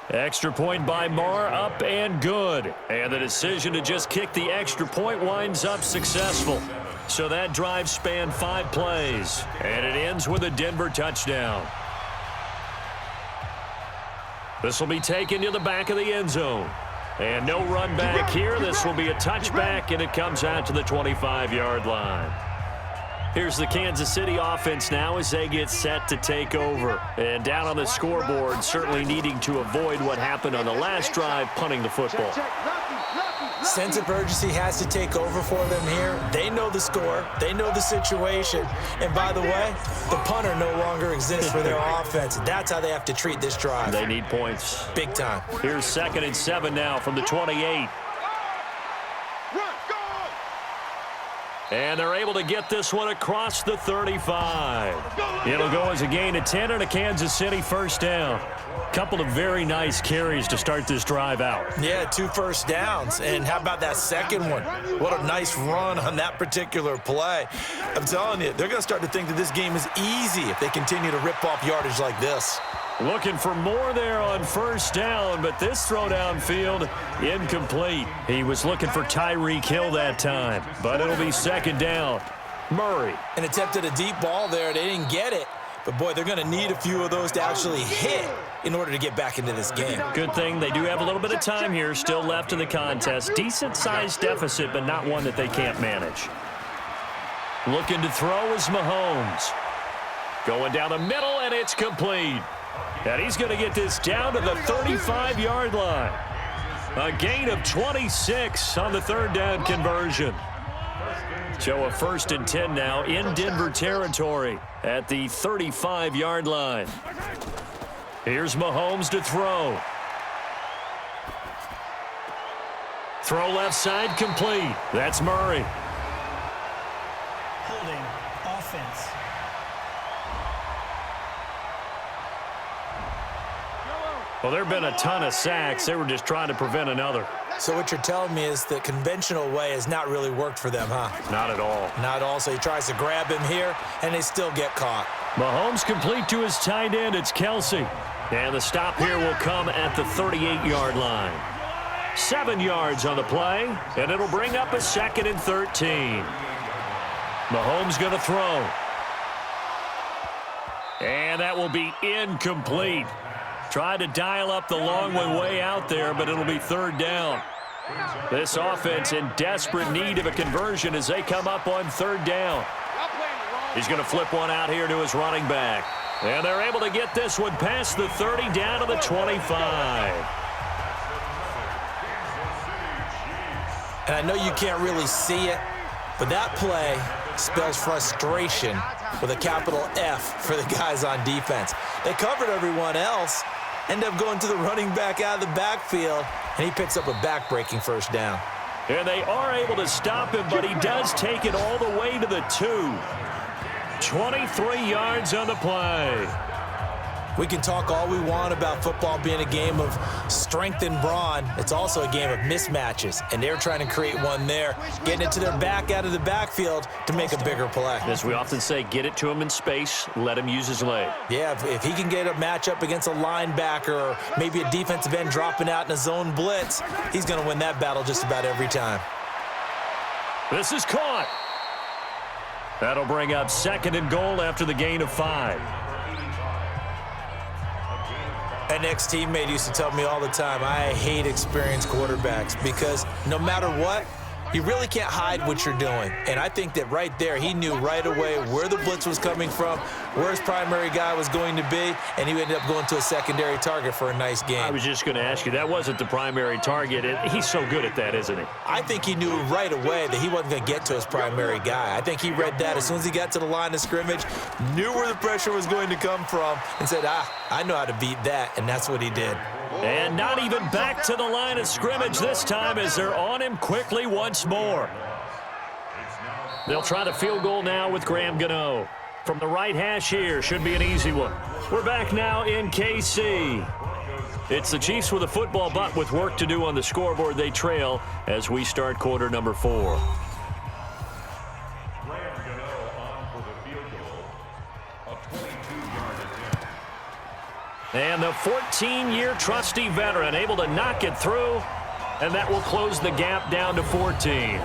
Extra point by Marr, up and good. And the decision to just kick the extra point winds up successful. So that drive spanned 5 plays. And it ends with a Denver touchdown. This will be taken to the back of the end zone. And no run back here. This will be a touchback, and it comes out to the 25-yard line. Here's the Kansas City offense now as they get set to take over. And down on the scoreboard, certainly needing to avoid what happened on the last drive, punting the football. Sense of urgency has to take over for them here. They know the score. They know the situation. And by the way, the punter no longer exists for their offense. That's how they have to treat this drive. They need points. Big time. Here's 2nd and 7 now from the 28. And they're able to get this one across the 35. It'll go as a gain of 10 and a Kansas City first down. Couple of very nice carries to start this drive out. Yeah, 2 first downs. And how about that second one? What a nice run on that particular play. I'm telling you, they're going to start to think that this game is easy if they continue to rip off yardage like this. Looking for more there on first down, but this throw downfield incomplete. He was looking for Tyreek Hill that time, but it'll be second down. Murray. And attempted a deep ball there. They didn't get it. But, boy, they're going to need a few of those to actually hit in order to get back into this game. Good thing they do have a little bit of time here still left in the contest. Decent-sized deficit, but not one that they can't manage. Looking to throw is Mahomes. Going down the middle, and it's complete. And he's going to get this down to the 35-yard line. A gain of 26 on the third down conversion. So a 1st and 10 now in Denver territory at the 35-yard line. Here's Mahomes to throw. Throw left side complete. That's Murray. Holding offense. Well, there have been a ton of sacks. They were just trying to prevent another. So what you're telling me is the conventional way has not really worked for them, huh? Not at all. Not at all. So he tries to grab him here, and they still get caught. Mahomes complete to his tight end. It's Kelsey. And the stop here will come at the 38-yard line. 7 yards on the play, and it'll bring up a 2nd and 13. Mahomes going to throw. And that will be incomplete. Tried to dial up the long one way out there, but it'll be 3rd down. This offense in desperate need of a conversion as they come up on 3rd down. He's going to flip one out here to his running back. And they're able to get this one past the 30 down to the 25. And I know you can't really see it, but that play spells frustration with a capital F for the guys on defense. They covered everyone else, end up going to the running back out of the backfield, and he picks up a back-breaking first down. And they are able to stop him, but he does take it all the way to the 2. 23 yards on the play. We can talk all we want about football being a game of strength and brawn. It's also a game of mismatches, and they're trying to create one there, getting it to their back out of the backfield to make a bigger play. As we often say, get it to him in space, let him use his leg. Yeah, if he can get a matchup against a linebacker or maybe a defensive end dropping out in a zone blitz, he's going to win that battle just about every time. This is caught. That'll bring up 2nd and goal after the gain of 5. An ex-teammate used to tell me all the time, I hate experienced quarterbacks because no matter what, you really can't hide what you're doing. And I think that right there, he knew right away where the blitz was coming from, where his primary guy was going to be, and he ended up going to a secondary target for a nice game. I was just going to ask you, that wasn't the primary target. He's so good at that, isn't he? I think he knew right away that he wasn't going to get to his primary guy. I think he read that as soon as he got to the line of scrimmage, knew where the pressure was going to come from, and said, I know how to beat that, and that's what he did. And not even back to the line of scrimmage this time as they're on him quickly once more. They'll try the field goal now with Graham Gano. From the right hash here, should be an easy one. We're back now in KC. It's the Chiefs with a football, but with work to do on the scoreboard, they trail as we start quarter number 4. And the 14-year trusty veteran able to knock it through, and that will close the gap down to 14.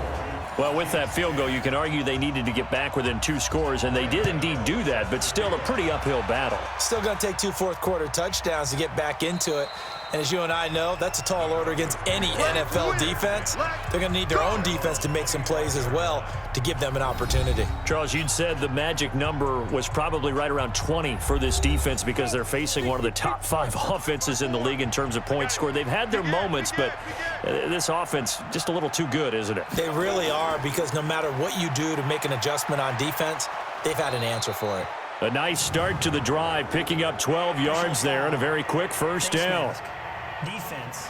Well, with that field goal, you can argue they needed to get back within 2 scores, and they did indeed do that, but still a pretty uphill battle. Still going to take 2 fourth-quarter touchdowns to get back into it. And as you and I know, that's a tall order against any NFL defense. They're going to need their own defense to make some plays as well to give them an opportunity. Charles, you'd said the magic number was probably right around 20 for this defense because they're facing one of the top 5 offenses in the league in terms of points scored. They've had their moments, but this offense just a little too good, isn't it? They really are, because no matter what you do to make an adjustment on defense, they've had an answer for it. A nice start to the drive, picking up 12 yards there and a very quick first down. Defense.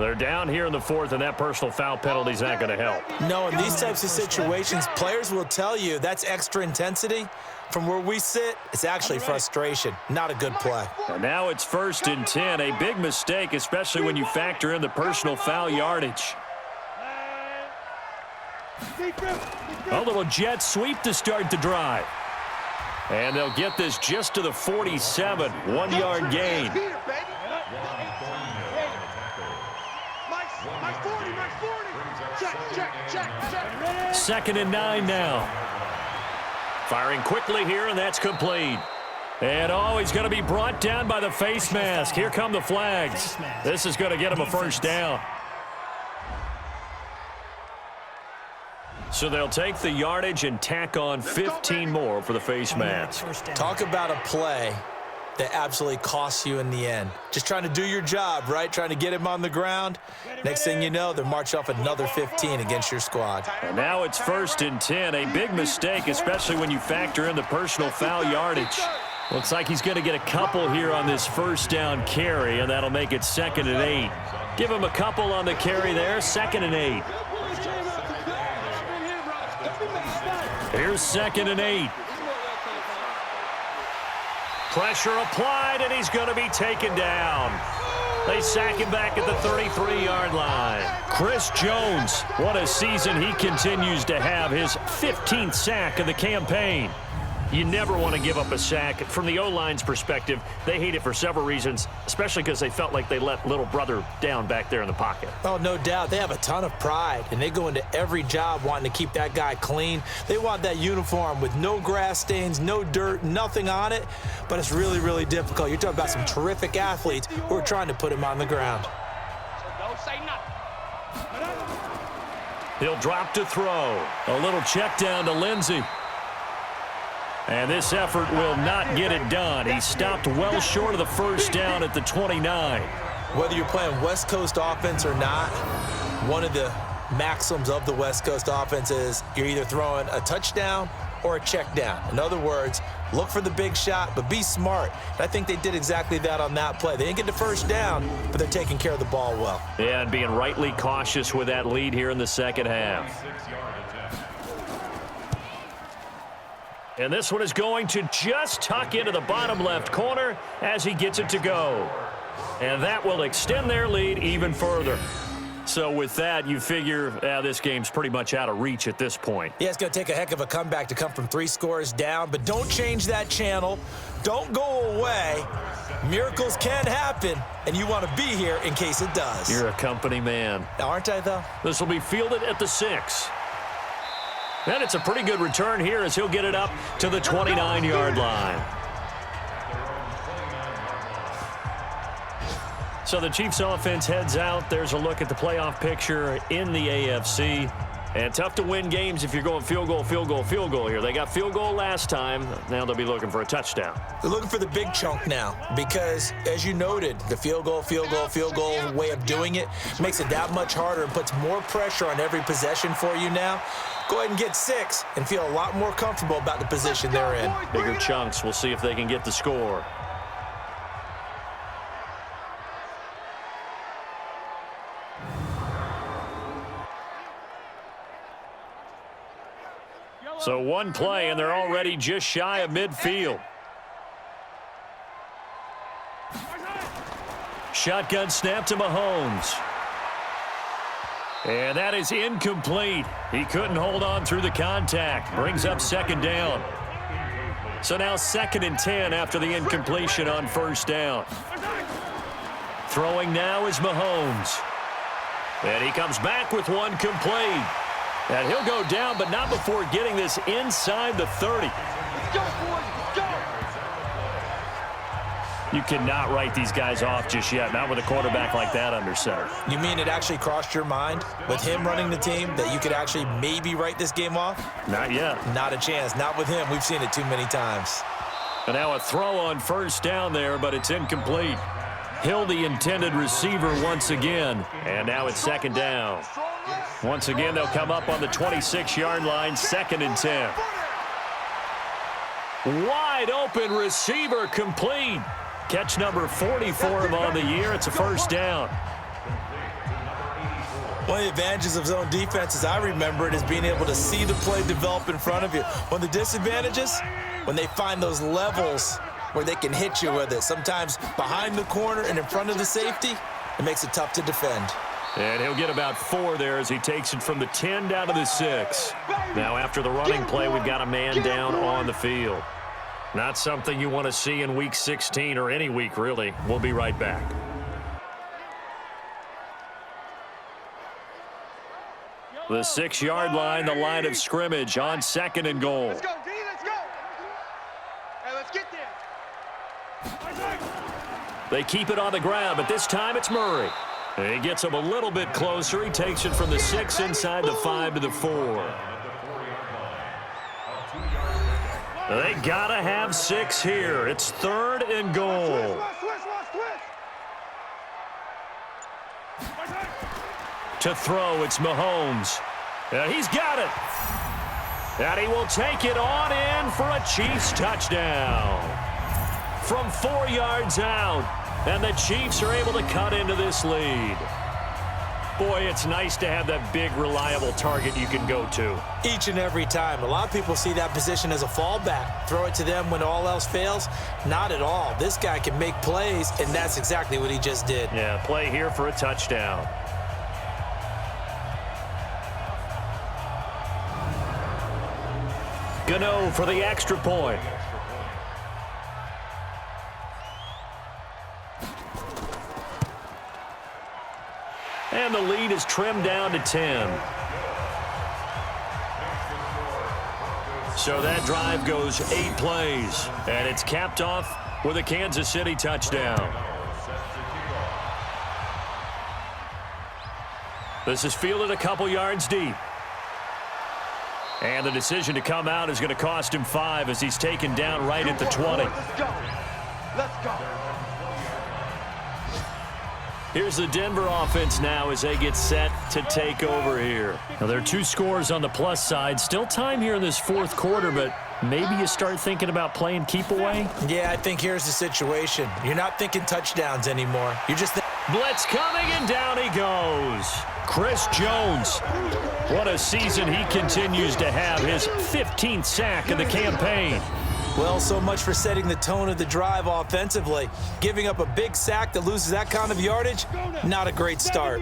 They're down here in the fourth, and that personal foul penalty is not going to help. No, in these types of situations, players will tell you that's extra intensity. From where we sit, it's actually frustration, not a good play. And now it's 1st and 10, a big mistake, especially when you factor in the personal foul yardage. A little jet sweep to start the drive. And they'll get this just to the 47, 1-yard gain. Second and 9 now. Firing quickly here, and that's complete. And, he's going to be brought down by the face mask. Here come the flags. This is going to get him a first down. So they'll take the yardage and tack on 15 more for the face mask. Talk about a play that absolutely costs you in the end. Just trying to do your job, right? Trying to get him on the ground. Next thing you know, they're marching off another 15 against your squad. And now it's 1st and 10. A big mistake, especially when you factor in the personal foul yardage. Looks like he's going to get a couple here on this first down carry, and that'll make it 2nd and 8. Give him a couple on the carry there, 2nd and 8. Here's 2nd and 8. Pressure applied, and he's going to be taken down. They sack him back at the 33-yard line. Chris Jones, what a season he continues to have. His 15th sack of the campaign. You never want to give up a sack. From the O-line's perspective, they hate it for several reasons, especially because they felt like they let little brother down back there in the pocket. Oh, no doubt. They have a ton of pride, and they go into every job wanting to keep that guy clean. They want that uniform with no grass stains, no dirt, nothing on it, but it's really, really difficult. You're talking about some terrific athletes who are trying to put him on the ground. Don't say nothing. He'll drop to throw. A little check down to Lindsey. And this effort will not get it done. He stopped well short of the first down at the 29. Whether you're playing West Coast offense or not, one of the maxims of the West Coast offense is you're either throwing a touchdown or a check down. In other words, look for the big shot, but be smart. And I think they did exactly that on that play. They didn't get the first down, but they're taking care of the ball well. Yeah, and being rightly cautious with that lead here in the second half. And this one is going to just tuck into the bottom left corner as he gets it to go. And that will extend their lead even further. So with that, you figure this game's pretty much out of reach at this point. Yeah, it's going to take a heck of a comeback to come from 3 scores down, but don't change that channel. Don't go away. Miracles can happen, and you want to be here in case it does. You're a company man. Aren't I, though? This will be fielded at the 6. And it's a pretty good return here as he'll get it up to the 29-yard line. So the Chiefs offense heads out. There's a look at the playoff picture in the AFC. And tough to win games if you're going field goal, field goal, field goal here. They got field goal last time. Now they'll be looking for a touchdown. They're looking for the big chunk now because, as you noted, the field goal way of doing it makes it that much harder and puts more pressure on every possession for you now. Go ahead and get 6 and feel a lot more comfortable about the position they're in. Bigger chunks. We'll see if they can get the score. So one play, and they're already just shy of midfield. Shotgun snap to Mahomes. And that is incomplete. He couldn't hold on through the contact. Brings up 2nd down. So now 2nd and 10 after the incompletion on first down. Throwing now is Mahomes. And he comes back with one complete. And he'll go down, but not before getting this inside the 30. Go, boys, go! You cannot write these guys off just yet, not with a quarterback like that under center. You mean it actually crossed your mind with him running the team that you could actually maybe write this game off? Not yet. Not a chance. Not with him. We've seen it too many times. And now a throw on first down there, but it's incomplete. Hill, the intended receiver once again. And now it's 2nd down. Once again, they'll come up on the 26-yard line, 2nd and 10. Wide open receiver complete. Catch number 40 for him on the year. It's a first down. One of the advantages of zone defense, as I remember it, is being able to see the play develop in front of you. One of the disadvantages, when they find those levels where they can hit you with it, sometimes behind the corner and in front of the safety, it makes it tough to defend. And he'll get about 4 there as he takes it from the 10 down to the 6. Now after the running play, we've got a man down on the field. Not something you want to see in Week 16 or any week, really. We'll be right back. The 6-yard line, the line of scrimmage on 2nd and goal. Let's go, D, let's go. Hey, let's get there. They keep it on the ground, but this time it's Murray. He gets him a little bit closer. He takes it from the 6 inside the 5 to the 4. They gotta have 6 here. It's 3rd and goal. To throw, it's Mahomes. He's got it. And he will take it on in for a Chiefs touchdown. From 4 yards out. And the Chiefs are able to cut into this lead. Boy, it's nice to have that big, reliable target you can go to. Each and every time. A lot of people see that position as a fallback. Throw it to them when all else fails. Not at all. This guy can make plays, and that's exactly what he just did. Yeah, play here for a touchdown. Gano for the extra point. And the lead is trimmed down to 10. So that drive goes 8 plays. And it's capped off with a Kansas City touchdown. This is fielded a couple yards deep. And the decision to come out is going to cost him 5 as he's taken down right at the 20. Let's go. Let's go. Here's the Denver offense now as they get set to take over here. Now, there are 2 scores on the plus side. Still time here in this 4th quarter, but maybe you start thinking about playing keep away? Yeah, I think here's the situation. You're not thinking touchdowns anymore. You're just Blitz coming, and down he goes. Chris Jones. What a season he continues to have. His 15th sack of the campaign. Well, so much for setting the tone of the drive offensively. Giving up a big sack that loses that kind of yardage, not a great start.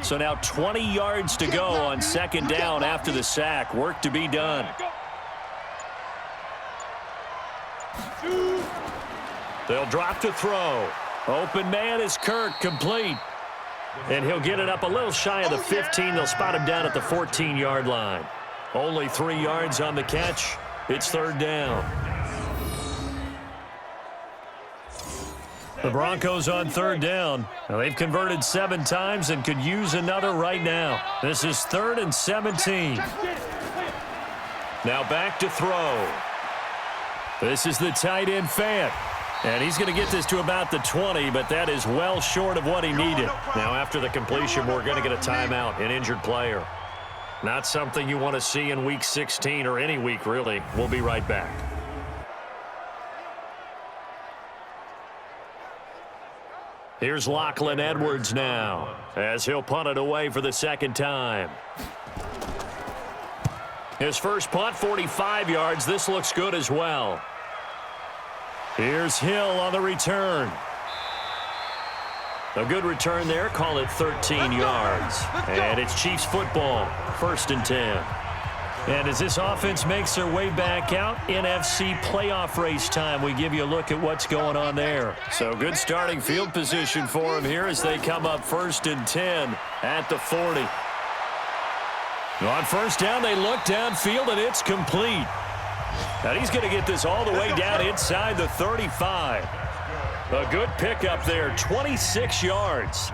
So now 20 yards to go on 2nd down after the sack. Work to be done. They'll drop to throw. Open man is Kirk, complete. And he'll get it up a little shy of the 15. They'll spot him down at the 14-yard line. Only 3 yards on the catch. It's 3rd down. The Broncos on 3rd down. Now, they've converted 7 times and could use another right now. This is 3rd and 17. Now back to throw. This is the tight end Fant. And he's going to get this to about the 20, but that is well short of what he needed. Now after the completion, we're going to get a timeout, an injured player. Not something you want to see in Week 16 or any week, really. We'll be right back. Here's Lachlan Edwards now as he'll punt it away for the 2nd time. His first punt, 45 yards. This looks good as well. Here's Hill on the return. A good return there. Call it 13 yards. And it's Chiefs football. 1st and 10. And as this offense makes their way back out, NFC playoff race time, we give you a look at what's going on there. So good starting field position for them here as they come up 1st and 10 at the 40. On 1st down, they look downfield, and it's complete. And he's going to get this all the way down inside the 35. A good pickup there, 26 yards.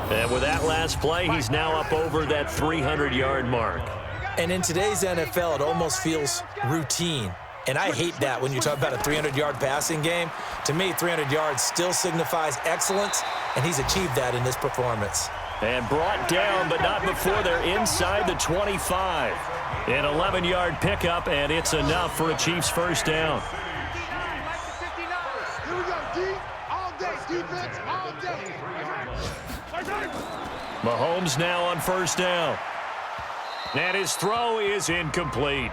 And with that last play, he's now up over that 300-yard mark. And in today's NFL, it almost feels routine. And I hate that when you talk about a 300-yard passing game. To me, 300 yards still signifies excellence, and he's achieved that in this performance. And brought down, but not before they're inside the 25. An 11-yard pickup, and it's enough for a Chiefs 1st down. Here we go, D. All day, defense, all day. Mahomes now on first down. And his throw is incomplete.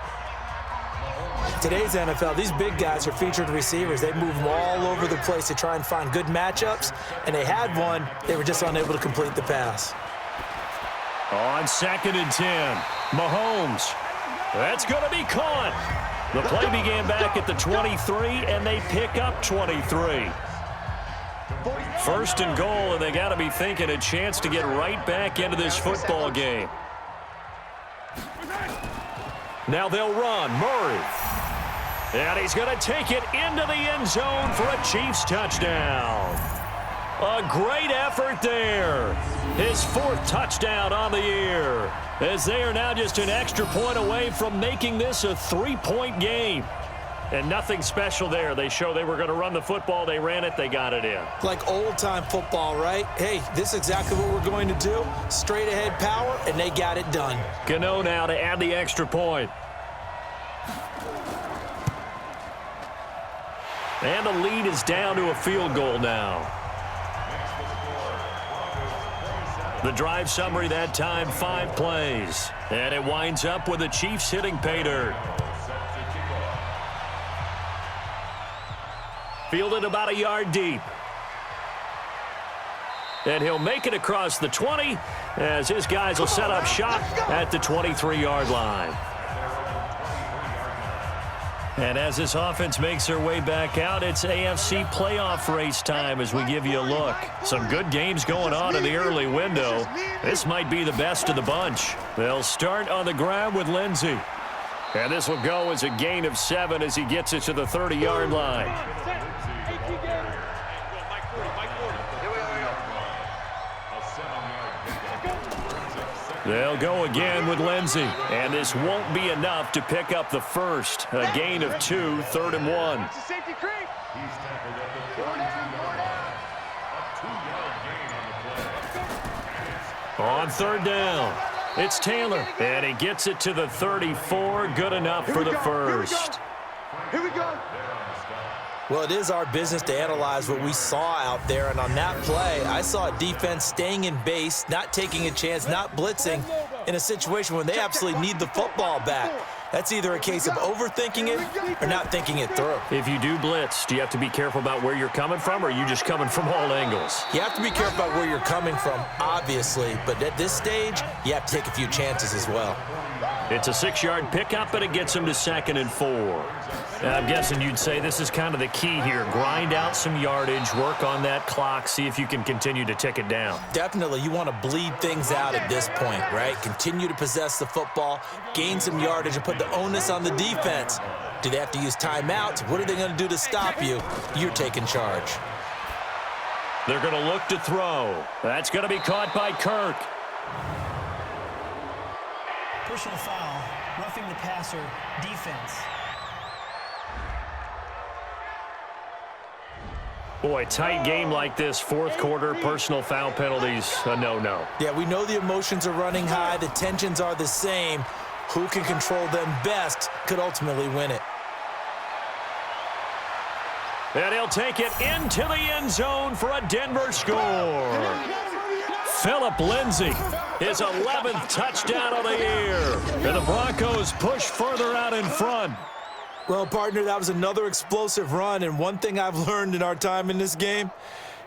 Today's NFL, these big guys are featured receivers. They move them all over the place to try and find good matchups, and they had one. They were just unable to complete the pass. On 2nd and 10, Mahomes. That's going to be caught. The play began back at the 23, and they pick up 23. First and goal, and they got to be thinking a chance to get right back into this football game. Now they'll run. Murray. And he's going to take it into the end zone for a Chiefs touchdown. A great effort there. His 4th touchdown on the year, as they are now just an extra point away from making this a 3-point game. And nothing special there. They show they were going to run the football. They ran it. They got it in. Like old-time football, right? Hey, this is exactly what we're going to do. Straight-ahead power, and they got it done. Gano now to add the extra point. And the lead is down to a field goal now. The drive summary that time, 5 plays. And it winds up with the Chiefs hitting pay dirt. Fielded about a yard deep. And he'll make it across the 20 as his guys will set up shop at the 23-yard line. And as this offense makes their way back out, it's AFC playoff race time as we give you a look. Some good games going on in the early window. This might be the best of the bunch. They'll start on the ground with Lindsey. And this will go as a gain of 7 as he gets it to the 30-yard line. They'll go again with Lindsey, and this won't be enough to pick up the first. A gain of 2, 3rd and 1. On 3rd down, it's Taylor, and he gets it to the 34. Good enough for the first. Here we go. Well, it is our business to analyze what we saw out there, and on that play, I saw a defense staying in base, not taking a chance, not blitzing in a situation when they absolutely need the football back. That's either a case of overthinking it or not thinking it through. If you do blitz, do you have to be careful about where you're coming from, or are you just coming from all angles? You have to be careful about where you're coming from, obviously, but at this stage, you have to take a few chances as well. It's a 6-yard pickup, and it gets him to 2nd and 4. I'm guessing you'd say this is kind of the key here. Grind out some yardage, work on that clock, see if you can continue to tick it down. Definitely. You want to bleed things out at this point, right? Continue to possess the football, gain some yardage, and put the onus on the defense. Do they have to use timeouts? What are they going to do to stop you? You're taking charge. They're going to look to throw. That's going to be caught by Kirk. Personal foul, roughing the passer, defense. Boy, tight game like this, 4th quarter, personal foul penalties, a no-no. Yeah, we know the emotions are running high. The tensions are the same. Who can control them best could ultimately win it. And he'll take it into the end zone for a Denver score. Phillip Lindsay, his 11th touchdown of the year. And the Broncos push further out in front. Well, partner, that was another explosive run, and one thing I've learned in our time in this game,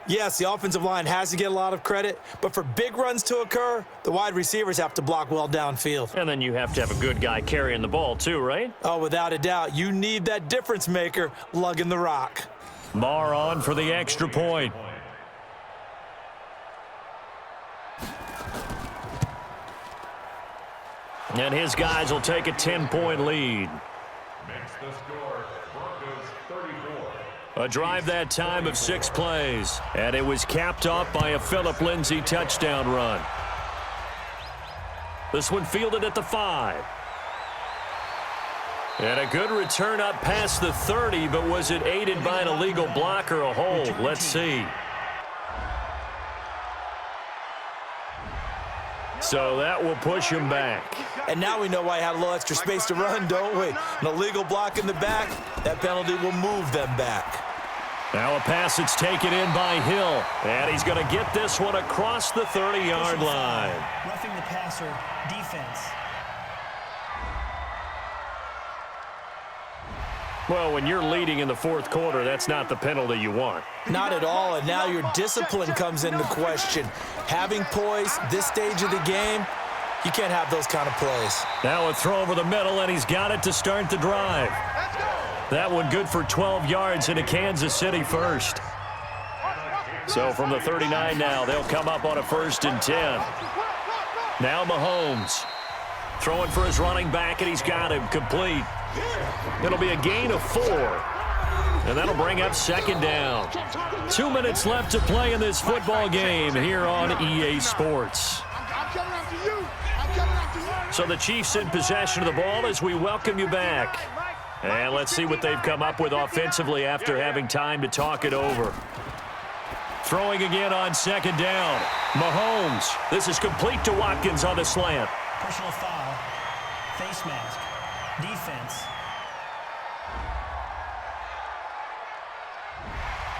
yes, the offensive line has to get a lot of credit, but for big runs to occur, the wide receivers have to block well downfield. And then you have to have a good guy carrying the ball too, right? Oh, without a doubt. You need that difference maker lugging the rock. Marr on for the extra point. And his guys will take a 10-point lead. Makes the score, Broncos 34. A drive that time of 6 plays. And it was capped off by a Phillip Lindsay touchdown run. This one fielded at the 5. And a good return up past the 30, but was it aided by an illegal block or a hold? Let's see. So that will push him back. And now we know why he had a little extra space to run, don't we? An illegal block in the back, that penalty will move them back. Now a pass that's taken in by Hill. And he's going to get this one across the 30-yard line. Roughing the passer, defense. Well, when you're leading in the fourth quarter, that's not the penalty you want. Not at all, and now your discipline comes into question. Having poise this stage of the game, you can't have those kind of plays. Now a throw over the middle, and he's got it to start the drive. That one good for 12 yards into Kansas City first. So from the 39 now, they'll come up on a 1st and 10. Now Mahomes throwing for his running back, and he's got him complete. It'll be a gain of 4. And that'll bring up 2nd down. 2 minutes left to play in this football game here on EA Sports. So the Chiefs in possession of the ball as we welcome you back. And let's see what they've come up with offensively after having time to talk it over. Throwing again on 2nd down. Mahomes. This is complete to Watkins on the slant. Personal foul. Face mask. Defense.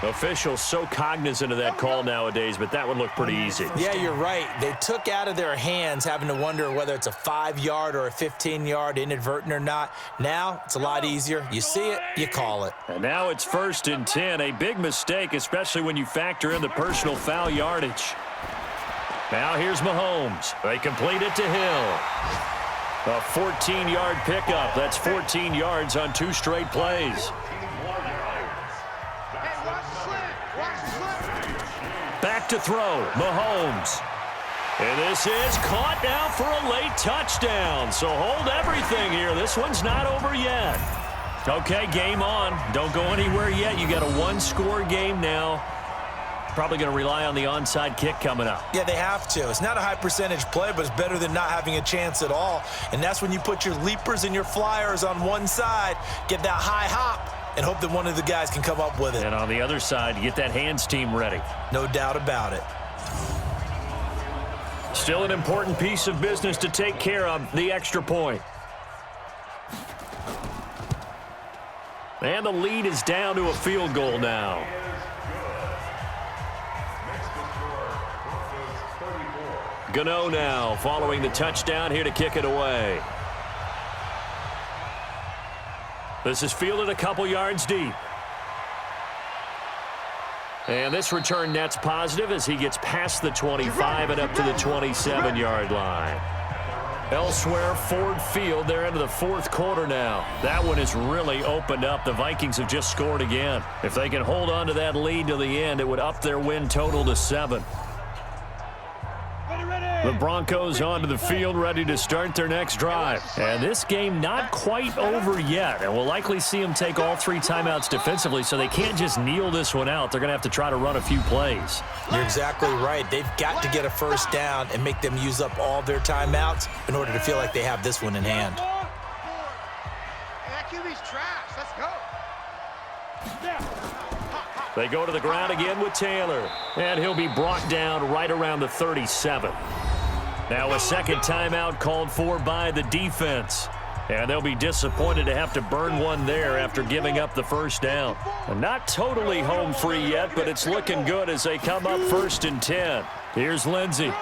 Officials so cognizant of that call nowadays, but that would look pretty easy. Yeah, you're right. They took out of their hands having to wonder whether it's a 5-yard or a 15-yard, inadvertent or not. Now it's a lot easier. You see it, you call it. And now it's 1st and 10. A big mistake, especially when you factor in the personal foul yardage. Now here's Mahomes. They complete it to Hill. A 14-yard pickup. That's 14 yards on 2 straight plays. Back to throw, Mahomes. And this is caught now for a late touchdown. So hold everything here. This one's not over yet. Okay, game on. Don't go anywhere yet. You got a 1-score game now. Probably going to rely on the onside kick coming up. Yeah, they have to. It's not a high percentage play, but it's better than not having a chance at all. And that's when you put your leapers and your flyers on one side, get that high hop, and hope that one of the guys can come up with it. And on the other side, you get that hands team ready. No doubt about it. Still an important piece of business to take care of, the extra point. And the lead is down to a field goal now. Gano now following the touchdown here to kick it away. This is fielded a couple yards deep. And this return net's positive as he gets past the 25 and up to the 27-yard line. Elsewhere, Ford Field, they're into the fourth quarter now. That one has really opened up. The Vikings have just scored again. If they can hold on to that lead to the end, it would up their win total to 7. The Broncos onto the field, ready to start their next drive. And this game not quite over yet. And we'll likely see them take all 3 timeouts defensively, so they can't just kneel this one out. They're going to have to try to run a few plays. You're exactly right. They've got to get a first down and make them use up all their timeouts in order to feel like they have this one in hand. That QB's trash. Let's go. They go to the ground again with Taylor. And he'll be brought down right around the 37. Now a second timeout called for by the defense. And they'll be disappointed to have to burn one there after giving up the first down. And not totally home free yet, but it's looking good as they come up 1st and 10. Here's Lindsey.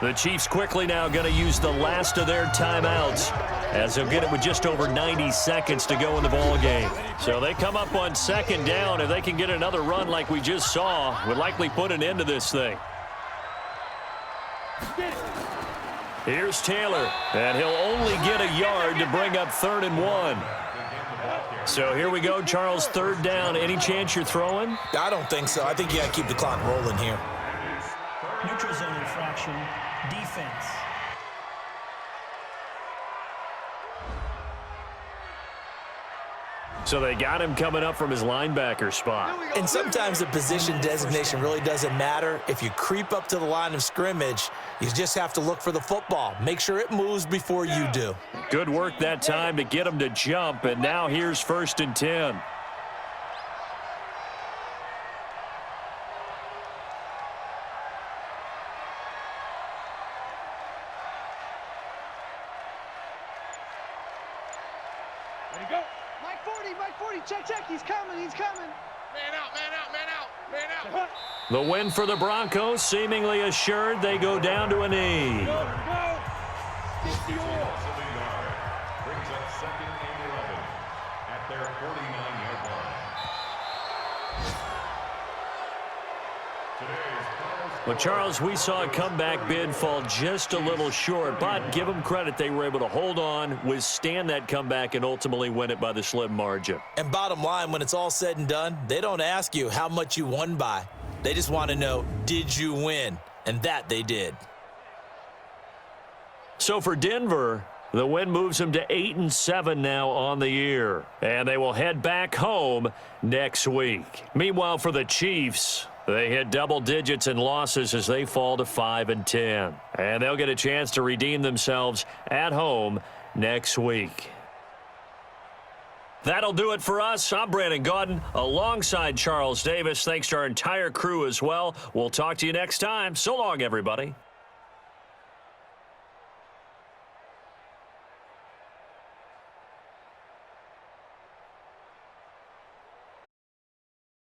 The Chiefs quickly now going to use the last of their timeouts as they'll get it with just over 90 seconds to go in the ball game. So they come up on 2nd down. If they can get another run like we just saw, would likely put an end to this thing. Here's Taylor, and he'll only get a yard to bring up 3rd and 1. So here we go, Charles, 3rd down. Any chance you're throwing? I don't think so. I think you got to keep the clock rolling here. Neutral zone infraction. Defense. So they got him coming up from his linebacker spot. And sometimes the position designation really doesn't matter. If you creep up to the line of scrimmage, you just have to look for the football. Make sure it moves before you do. Good work that time to get him to jump, and now here's 1st and 10. Ready, go. Mike 40, check, he's coming. Man out, man out. The win for the Broncos, seemingly assured. They go down to a knee. Go. Get the oil. Brings up second and 11 at their 49-yard line. Well, Charles, we saw a comeback bid fall just a little short, but give them credit. They were able to hold on, withstand that comeback, and ultimately win it by the slim margin. And bottom line, when it's all said and done, they don't ask you how much you won by. They just want to know, did you win? And that they did. So for Denver, the win moves them to 8-7 now on the year. And they will head back home next week. Meanwhile, for the Chiefs, they hit double digits in losses as they fall to 5-10. And they'll get a chance to redeem themselves at home next week. That'll do it for us. I'm Brandon Gaudin alongside Charles Davis. Thanks to our entire crew as well. We'll talk to you next time. So long, everybody.